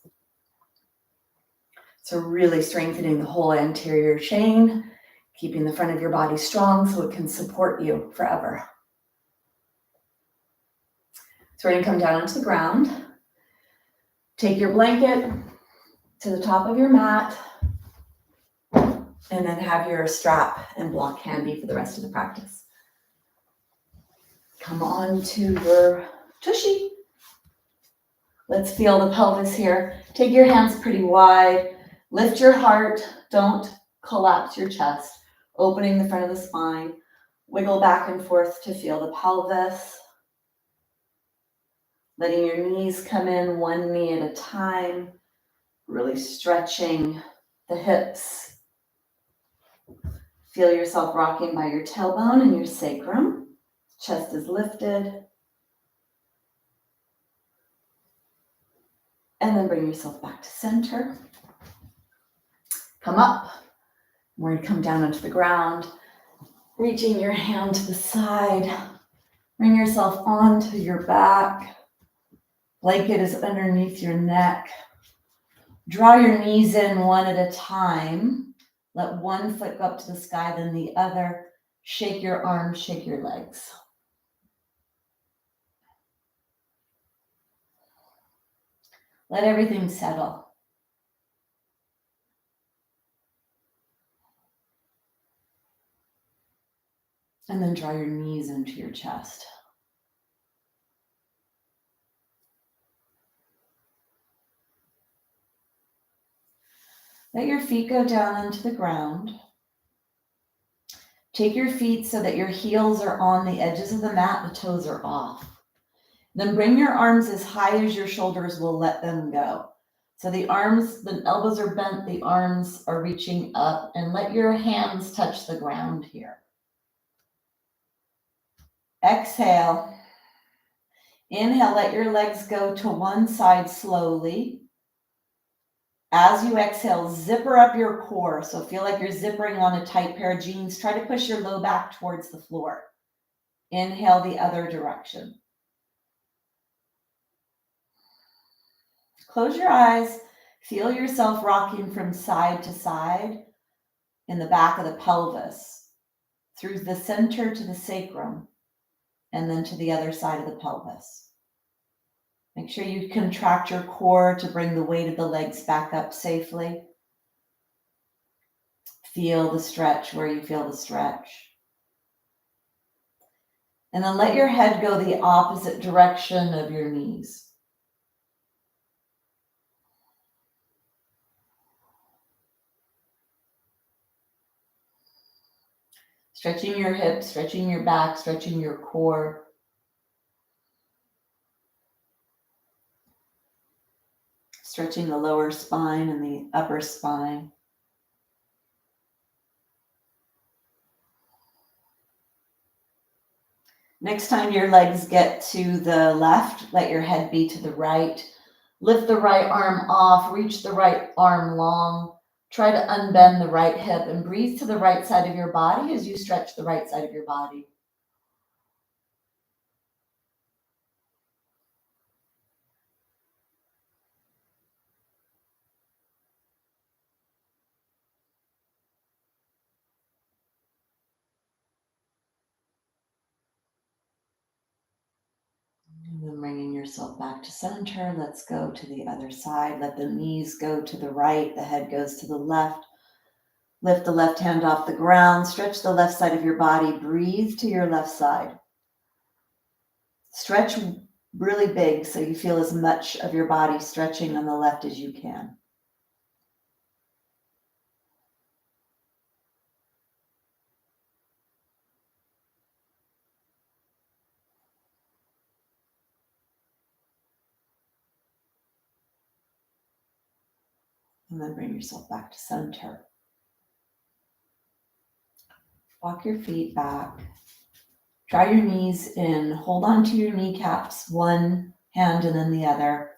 A: So really strengthening the whole anterior chain, keeping the front of your body strong so it can support you forever. So we're gonna come down onto the ground. Take your blanket to the top of your mat, and then have your strap and block handy for the rest of the practice. Come on to your tushy. Let's feel the pelvis here. Take your hands pretty wide. Lift your heart. Don't collapse your chest. Opening the front of the spine. Wiggle back and forth to feel the pelvis. Letting your knees come in, one knee at a time. Really stretching the hips. Feel yourself rocking by your tailbone and your sacrum. Chest is lifted. And then bring yourself back to center. Come up. We're going to come down onto the ground. Reaching your hand to the side. Bring yourself onto your back. Blanket is underneath your neck. Draw your knees in one at a time. Let one foot go up to the sky, then the other. Shake your arms, shake your legs. Let everything settle. And then draw your knees into your chest. Let your feet go down into the ground. Take your feet so that your heels are on the edges of the mat, the toes are off. Then bring your arms as high as your shoulders will let them go. So the arms, the elbows are bent, the arms are reaching up, and let your hands touch the ground here. Exhale. Inhale, let your legs go to one side slowly. As you exhale, zipper up your core. So feel like you're zippering on a tight pair of jeans. Try to push your low back towards the floor. Inhale the other direction. Close your eyes
B: Feel yourself rocking from side to side in the back of the pelvis, through the center to the sacrum, and then to the other side of the pelvis. Make sure you contract your core to bring the weight of the legs back up safely. Feel the stretch where you feel the stretch. And then let your head go the opposite direction of your knees. Stretching your hips, stretching your back, stretching your core. Stretching the lower spine and the upper spine. Next time your legs get to the left, let your head be to the right. Lift the right arm off, reach the right arm long. Try to unbend the right hip and breathe to the right side of your body as you stretch the right side of your body. And then bringing yourself back to center. Let's go to the other side. Let the knees go to the right, the head goes to the left. Lift the left hand off the ground. Stretch the left side of your body. Breathe to your left side. Stretch really big so you feel as much of your body stretching on the left as you can. And then bring yourself back to center. Walk your feet back. Draw your knees in. Hold on to your kneecaps, one hand and then the other.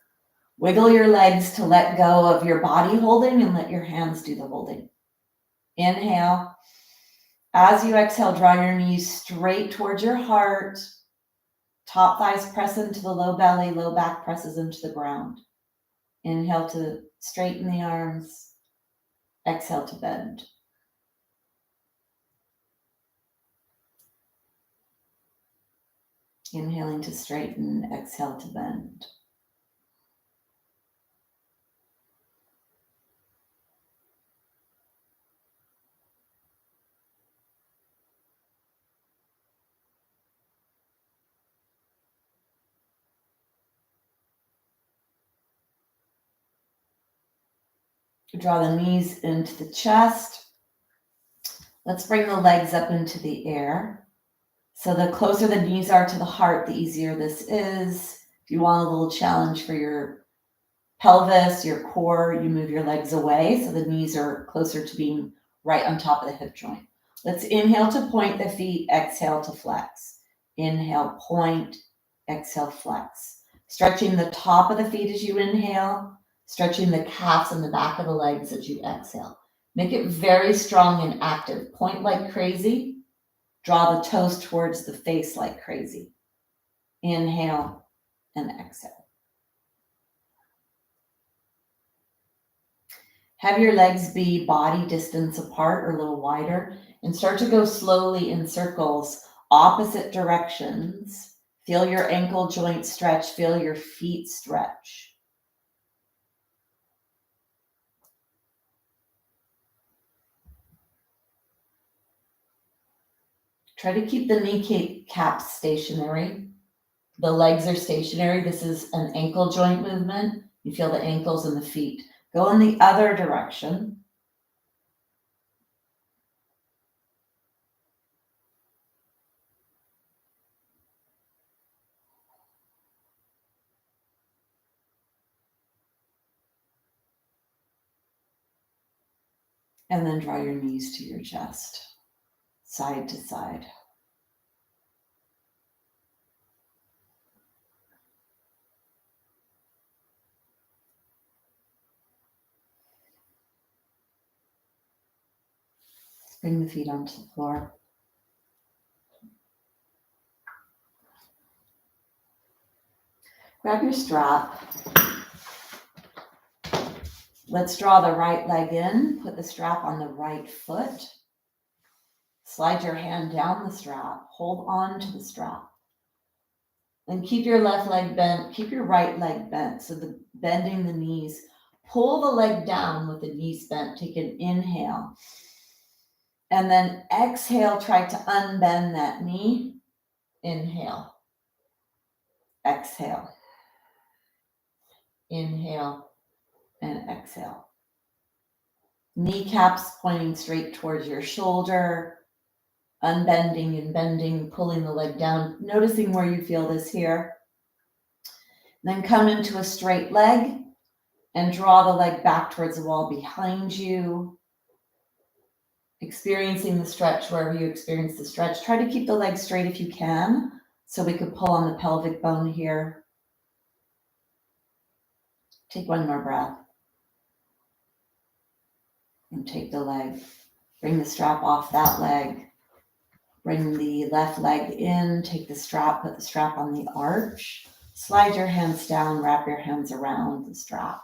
B: Wiggle your legs to let go of your body holding and let your hands do the holding. Inhale. As you exhale, draw your knees straight towards your heart. Top thighs press into the low belly, low back presses into the ground. Inhale to straighten the arms. Exhale to bend. Inhaling to straighten, exhale to bend. Draw the knees into the chest. Let's bring the legs up into the air. So the closer the knees are to the heart, the easier this is. If you want a little challenge for your pelvis, your core, you move your legs away so the knees are closer to being right on top of the hip joint. Let's inhale to point the feet, exhale to flex. Inhale, point, exhale, flex. Stretching the top of the feet as you inhale, stretching the calves and the back of the legs as you exhale. Make it very strong and active. Point like crazy. Draw the toes towards the face like crazy. Inhale and exhale. Have your legs be body distance apart or a little wider and start to go slowly in circles, opposite directions. Feel your ankle joint stretch, feel your feet stretch. Try to keep the kneecaps stationary. The legs are stationary. This is an ankle joint movement. You feel the ankles and the feet. Go in the other direction. And then draw your knees to your chest, side to side. Bring the feet onto the floor. Grab your strap. Let's draw the right leg in, put the strap on the right foot. Slide your hand down the strap, hold on to the strap. And keep your left leg bent, keep your right leg bent. So bending the knees, pull the leg down with the knees bent. Take an inhale. And then exhale, try to unbend that knee. Inhale. Exhale. Inhale and exhale. Kneecaps pointing straight towards your shoulder. Unbending and bending, pulling the leg down, noticing where you feel this here. Then come into a straight leg and draw the leg back towards the wall behind you. Experiencing the stretch wherever you experience the stretch. Try to keep the leg straight if you can, so we could pull on the pelvic bone here. Take one more breath. And take the leg. Bring the strap off that leg. Bring the left leg in, take the strap, put the strap on the arch. Slide your hands down, wrap your hands around the strap.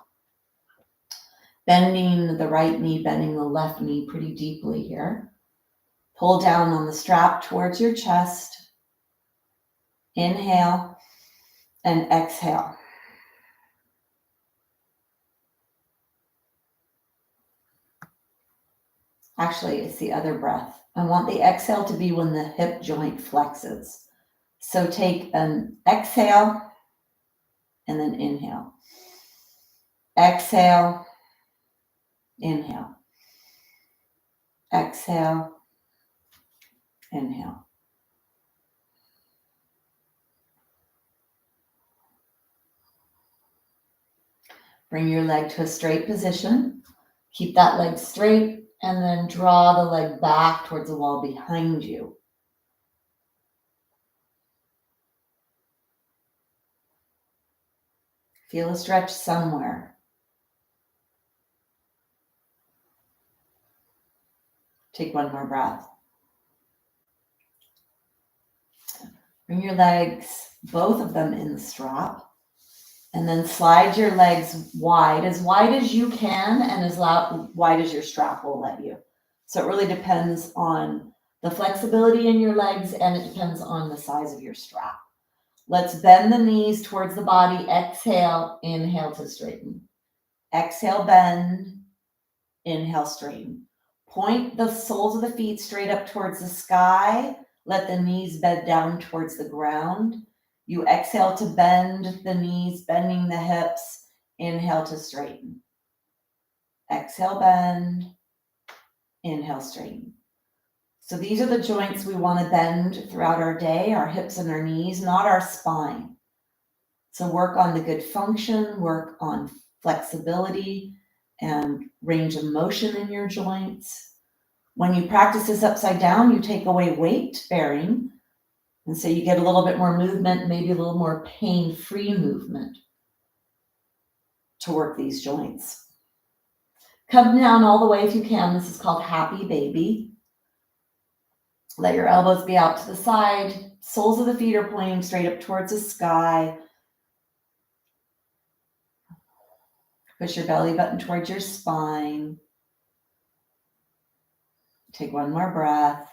B: Bending the right knee, bending the left knee pretty deeply here. Pull down on the strap towards your chest. Inhale and exhale. Actually, it's the other breath. I want the exhale to be when the hip joint flexes. So take an exhale and then inhale. Exhale, inhale. Exhale, inhale. Bring your leg to a straight position. Keep that leg straight. And then draw the leg back towards the wall behind you. Feel a stretch somewhere. Take one more breath. Bring your legs, both of them in the strap. And then slide your legs wide as you can, and as wide as your strap will let you. So it really depends on the flexibility in your legs, and it depends on the size of your strap. Let's bend the knees towards the body. Exhale, inhale to straighten. Exhale, bend. Inhale, straighten. Point the soles of the feet straight up towards the sky. Let the knees bend down towards the ground. You exhale to bend the knees, bending the hips. Inhale to straighten. Exhale, bend. Inhale, straighten. So these are the joints we want to bend throughout our day, our hips and our knees, not our spine. So work on the good function, work on flexibility and range of motion in your joints. When you practice this upside down, you take away weight bearing. And so you get a little bit more movement, maybe a little more pain-free movement to work these joints. Come down all the way if you can. This is called Happy Baby. Let your elbows be out to the side. Soles of the feet are pointing straight up towards the sky. Push your belly button towards your spine. Take one more breath.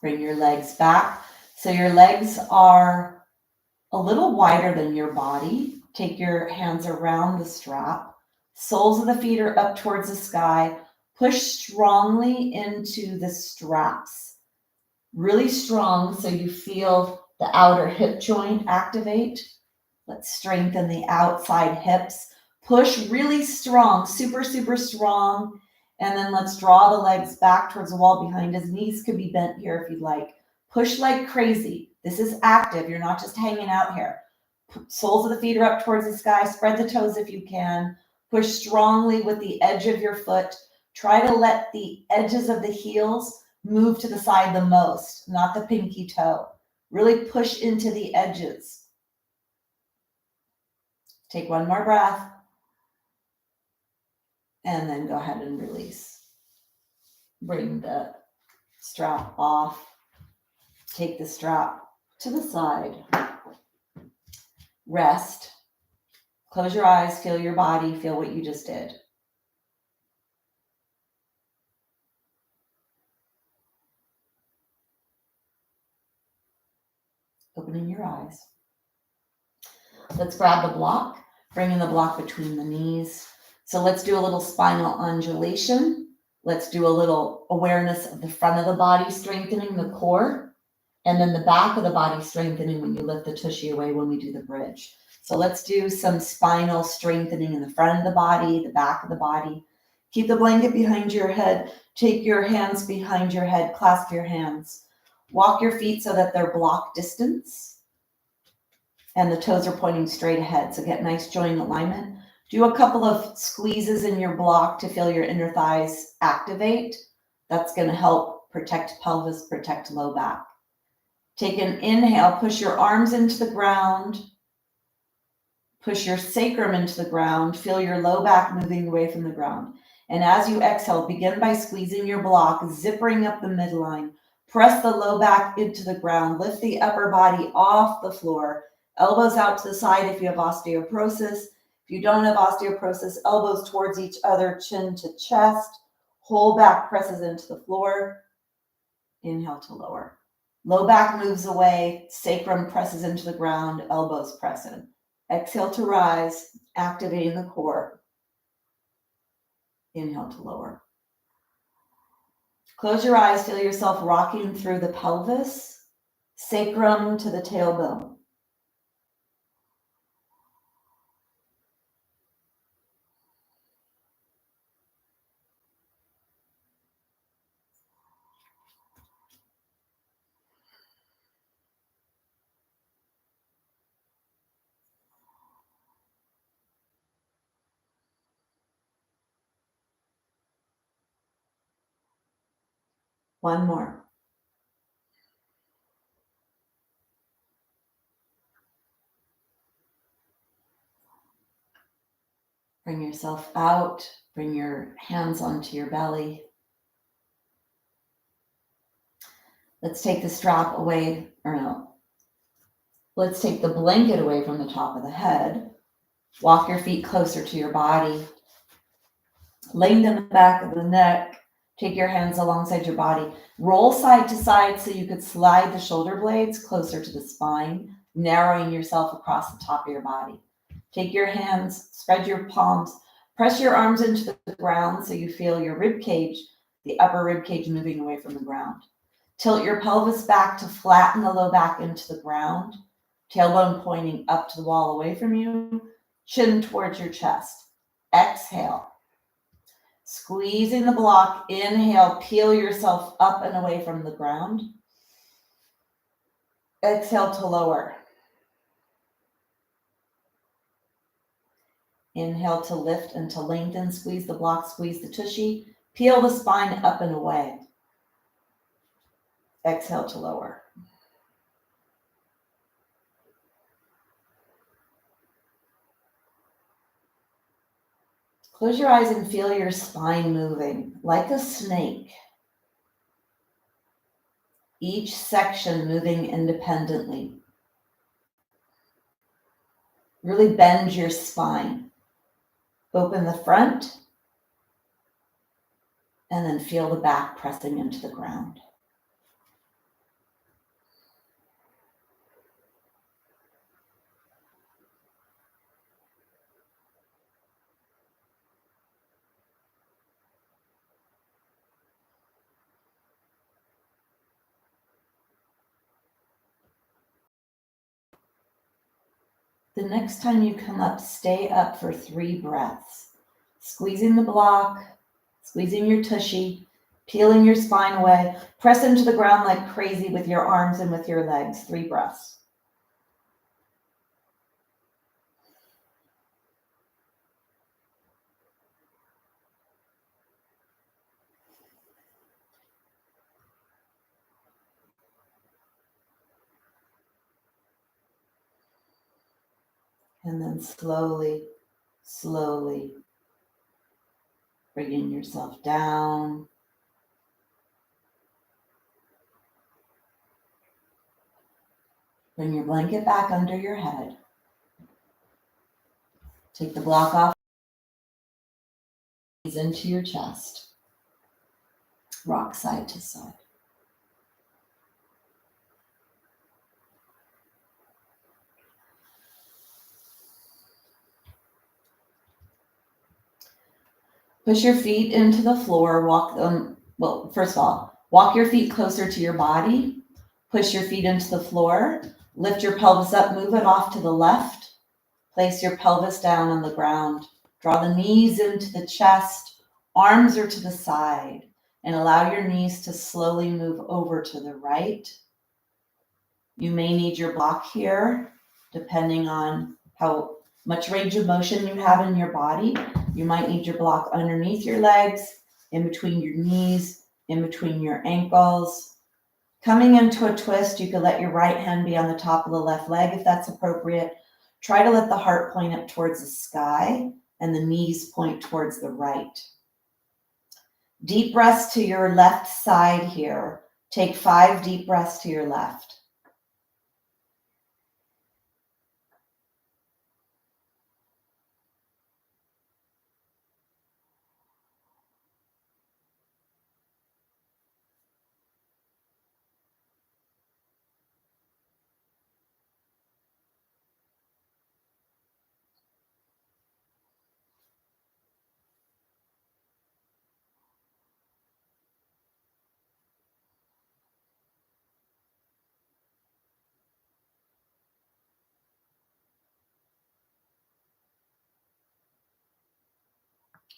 B: Bring your legs back. So your legs are a little wider than your body. Take your hands around the strap. Soles of the feet are up towards the sky. Push strongly into the straps. Really strong so you feel the outer hip joint activate. Let's strengthen the outside hips. Push really strong, super, super strong. And then let's draw the legs back towards the wall behind us. Knees could be bent here if you'd like. Push like crazy. This is active. You're not just hanging out here. Soles of the feet are up towards the sky. Spread the toes if you can. Push strongly with the edge of your foot. Try to let the edges of the heels move to the side the most, not the pinky toe. Really push into the edges. Take one more breath. And then go ahead and release. Bring the strap off. Take the strap to the side. Rest. Close your eyes, feel your body, feel what you just did. Opening your eyes. Let's grab the block, bringing the block between the knees. So let's do a little spinal undulation. Let's do a little awareness of the front of the body, strengthening the core, and then the back of the body strengthening when you lift the tushy away when we do the bridge. So let's do some spinal strengthening in the front of the body, the back of the body. Keep the blanket behind your head. Take your hands behind your head, clasp your hands. Walk your feet so that they're block distance and the toes are pointing straight ahead. So get nice joint alignment. Do a couple of squeezes in your block to feel your inner thighs activate. That's going to help protect pelvis, protect low back. Take an inhale, push your arms into the ground. Push your sacrum into the ground. Feel your low back moving away from the ground. And as you exhale, begin by squeezing your block, zippering up the midline. Press the low back into the ground. Lift the upper body off the floor. Elbows out to the side if you have osteoporosis. If you don't have osteoporosis, elbows towards each other, chin to chest. Whole back presses into the floor. Inhale to lower. Low back moves away. Sacrum presses into the ground. Elbows press in. Exhale to rise, activating the core. Inhale to lower. Close your eyes, feel yourself rocking through the pelvis, sacrum to the tailbone. One more. Bring yourself out, bring your hands onto your belly. Let's take the strap away, or no. Let's take the blanket away from the top of the head. Walk your feet closer to your body. Lengthen the back of the neck. Take your hands alongside your body. Roll side to side so you could slide the shoulder blades closer to the spine, narrowing yourself across the top of your body. Take your hands, spread your palms, press your arms into the ground so you feel your rib cage, the upper rib cage moving away from the ground. Tilt your pelvis back to flatten the low back into the ground, tailbone pointing up to the wall away from you, chin towards your chest. Exhale. Squeezing the block, inhale, peel yourself up and away from the ground. Exhale to lower. Inhale to lift and to lengthen, squeeze the block, squeeze the tushy, peel the spine up and away. Exhale to lower. Close your eyes and feel your spine moving like a snake. Each section moving independently. Really bend your spine. Open the front and then feel the back pressing into the ground. The next time you come up, stay up for 3 breaths. Squeezing the block, squeezing your tushy, peeling your spine away. Press into the ground like crazy with your arms and with your legs. 3 breaths. And then slowly, slowly bringing yourself down. Bring your blanket back under your head. Take the block off. Into your chest. Rock side to side. Push your feet into the floor. Walk them. Well, first of all, walk your feet closer to your body. Push your feet into the floor. Lift your pelvis up. Move it off to the left. Place your pelvis down on the ground. Draw the knees into the chest. Arms are to the side. And allow your knees to slowly move over to the right. You may need your block here, depending on how much range of motion you have in your body. You might need your block underneath your legs, in between your knees, in between your ankles. Coming into a twist, you could let your right hand be on the top of the left leg if that's appropriate. Try to let the heart point up towards the sky and the knees point towards the right. Deep breaths to your left side here. Take 5 deep breaths to your left.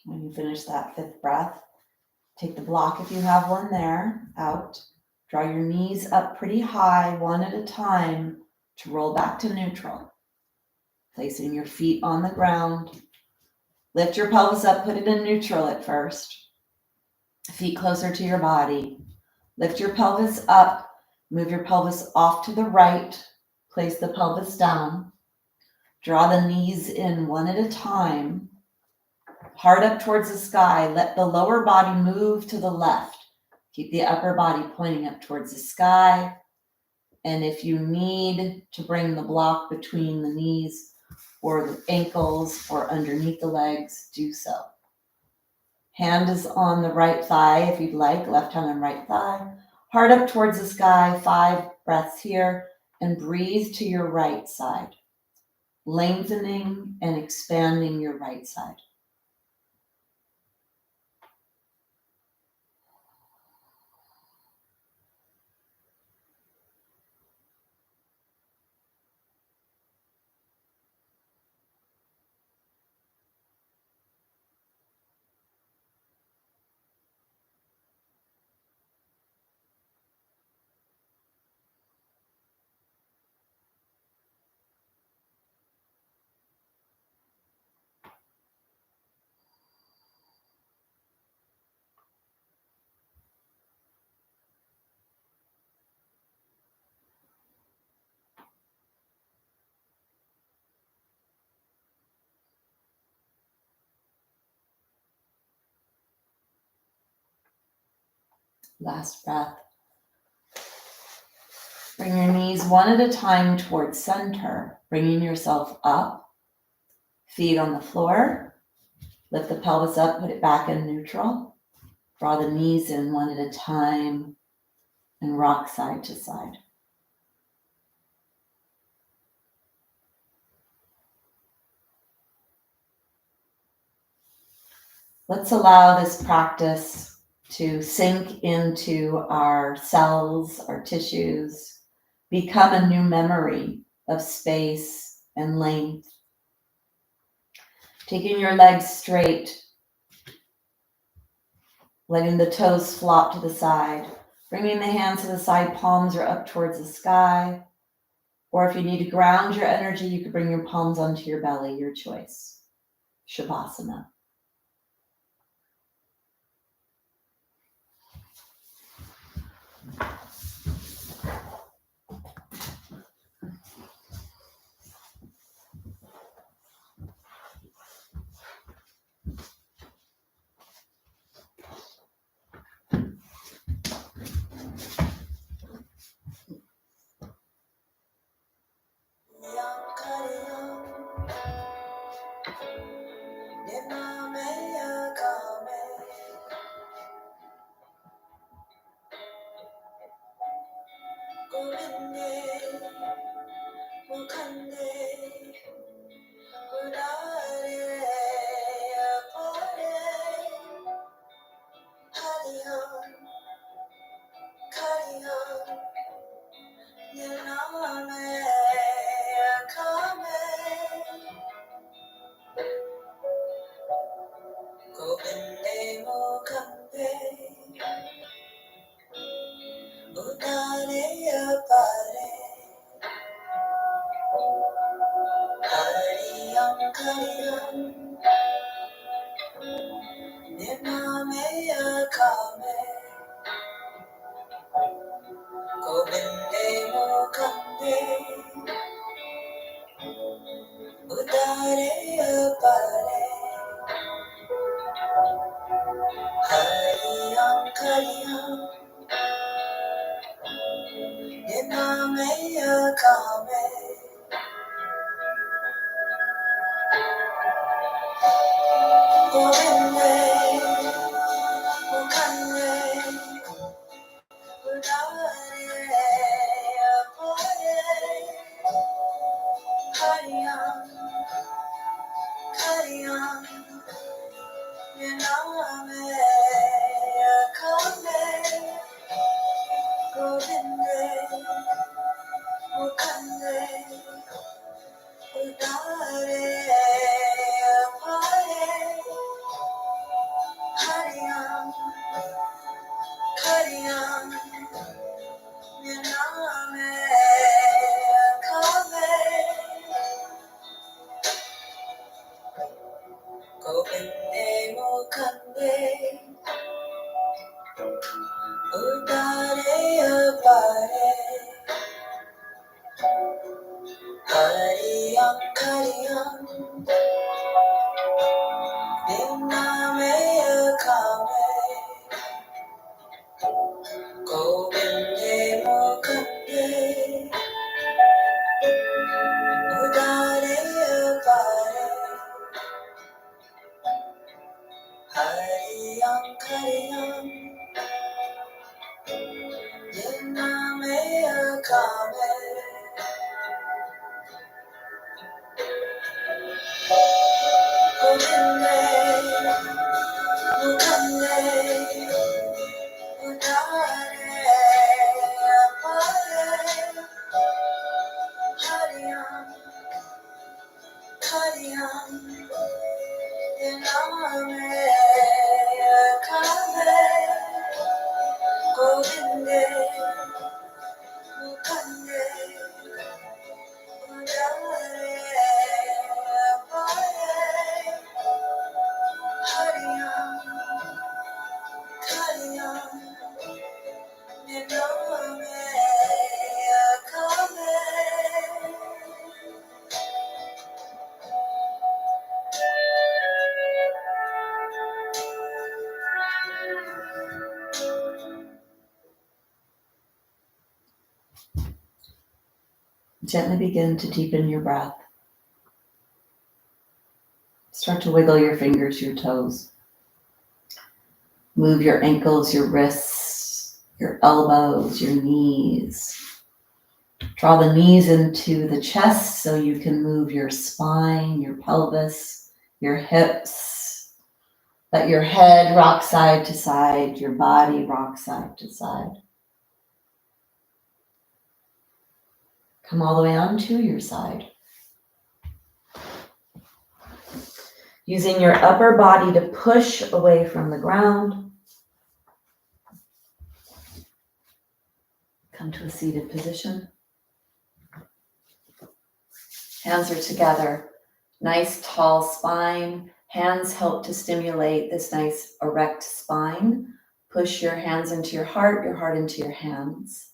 B: When you finish that 5th breath, take the block if you have one there, out. Draw your knees up pretty high, one at a time, to roll back to neutral. Placing your feet on the ground. Lift your pelvis up, put it in neutral at first. Feet closer to your body. Lift your pelvis up, move your pelvis off to the right. Place the pelvis down. Draw the knees in one at a time. Heart up towards the sky. Let the lower body move to the left. Keep the upper body pointing up towards the sky. And if you need to bring the block between the knees or the ankles or underneath the legs, do so. Hand is on the right thigh if you'd like, left hand on right thigh. Heart up towards the sky, 5 breaths here, and breathe to your right side, lengthening and expanding your right side. Last breath. Bring your knees one at a time towards center, bringing yourself up. Feet on the floor. Lift the pelvis up, put it back in neutral. Draw the knees in one at a time and rock side to side. Let's allow this practice to sink into our cells, our tissues, become a new memory of space and length. Taking your legs straight, letting the toes flop to the side, bringing the hands to the side, palms are up towards the sky. Or if you need to ground your energy, you could bring your palms onto your belly, your choice. Shavasana. Gently begin to deepen your breath. Start to wiggle your fingers, your toes. Move your ankles, your wrists, your elbows, your knees. Draw the knees into the chest so you can move your spine, your pelvis, your hips. Let your head rock side to side, your body rock side to side. Come all the way onto your side. Using your upper body to push away from the ground. Come to a seated position. Hands are together. Nice tall spine. Hands help to stimulate this nice erect spine. Push your hands into your heart into your hands.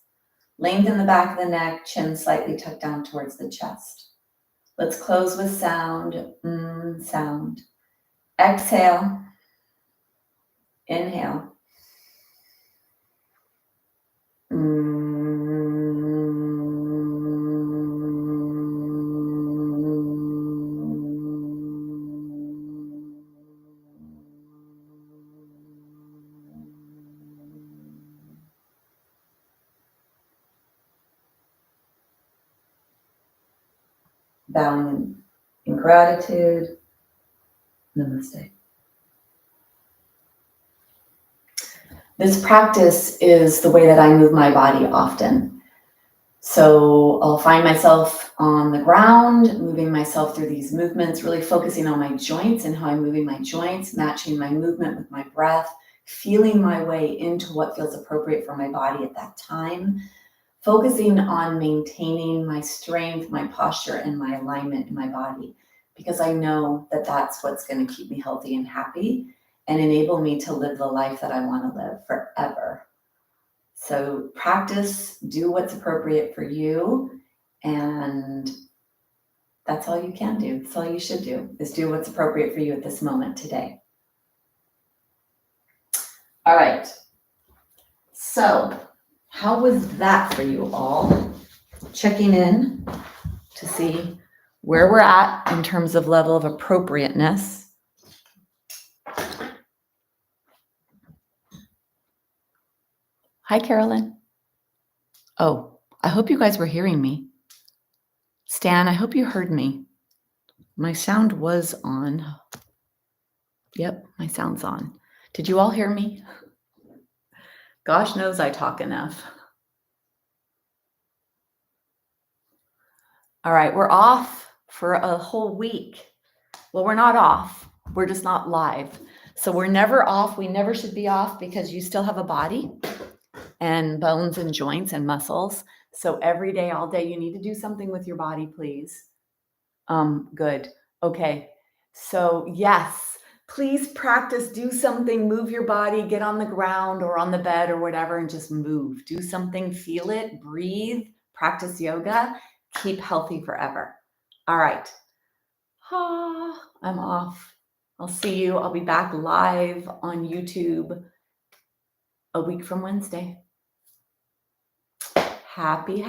B: Lengthen the back of the neck, chin slightly tucked down towards the chest. Let's close with sound. Sound. Exhale. Inhale. bowing in gratitude. Namaste.
A: This practice is the way that I move my body often. So I'll find myself on the ground, moving myself through these movements, really focusing on my joints and how I'm moving my joints, matching my movement with my breath, feeling my way into what feels appropriate for my body at that time, focusing on maintaining my strength, my posture, and my alignment in my body, because I know that that's what's going to keep me healthy and happy and enable me to live the life that I want to live forever. So practice, do what's appropriate for you, and that's all you can do. That's all you should do, is do what's appropriate for you at this moment today. All right. So how was that for you all? Checking in to see where we're at in terms of level of appropriateness. Hi, Carolyn. Oh, I hope you guys were hearing me. Stan, I hope you heard me. My sound was on. Yep, my sound's on. Did you all hear me? Gosh knows I talk enough. All right, we're off for a whole week. Well, we're not off. We're just not live. So we're never off. We never should be off because you still have a body and bones and joints and muscles. So every day, all day, you need to do something with your body, please. Good. Okay. So yes, please practice, do something, move your body, get on the ground or on the bed or whatever, and just move. Do something, feel it, breathe, practice yoga, keep healthy forever. All right. I'm off. I'll see you. I'll be back live on YouTube a week from Wednesday. Happy.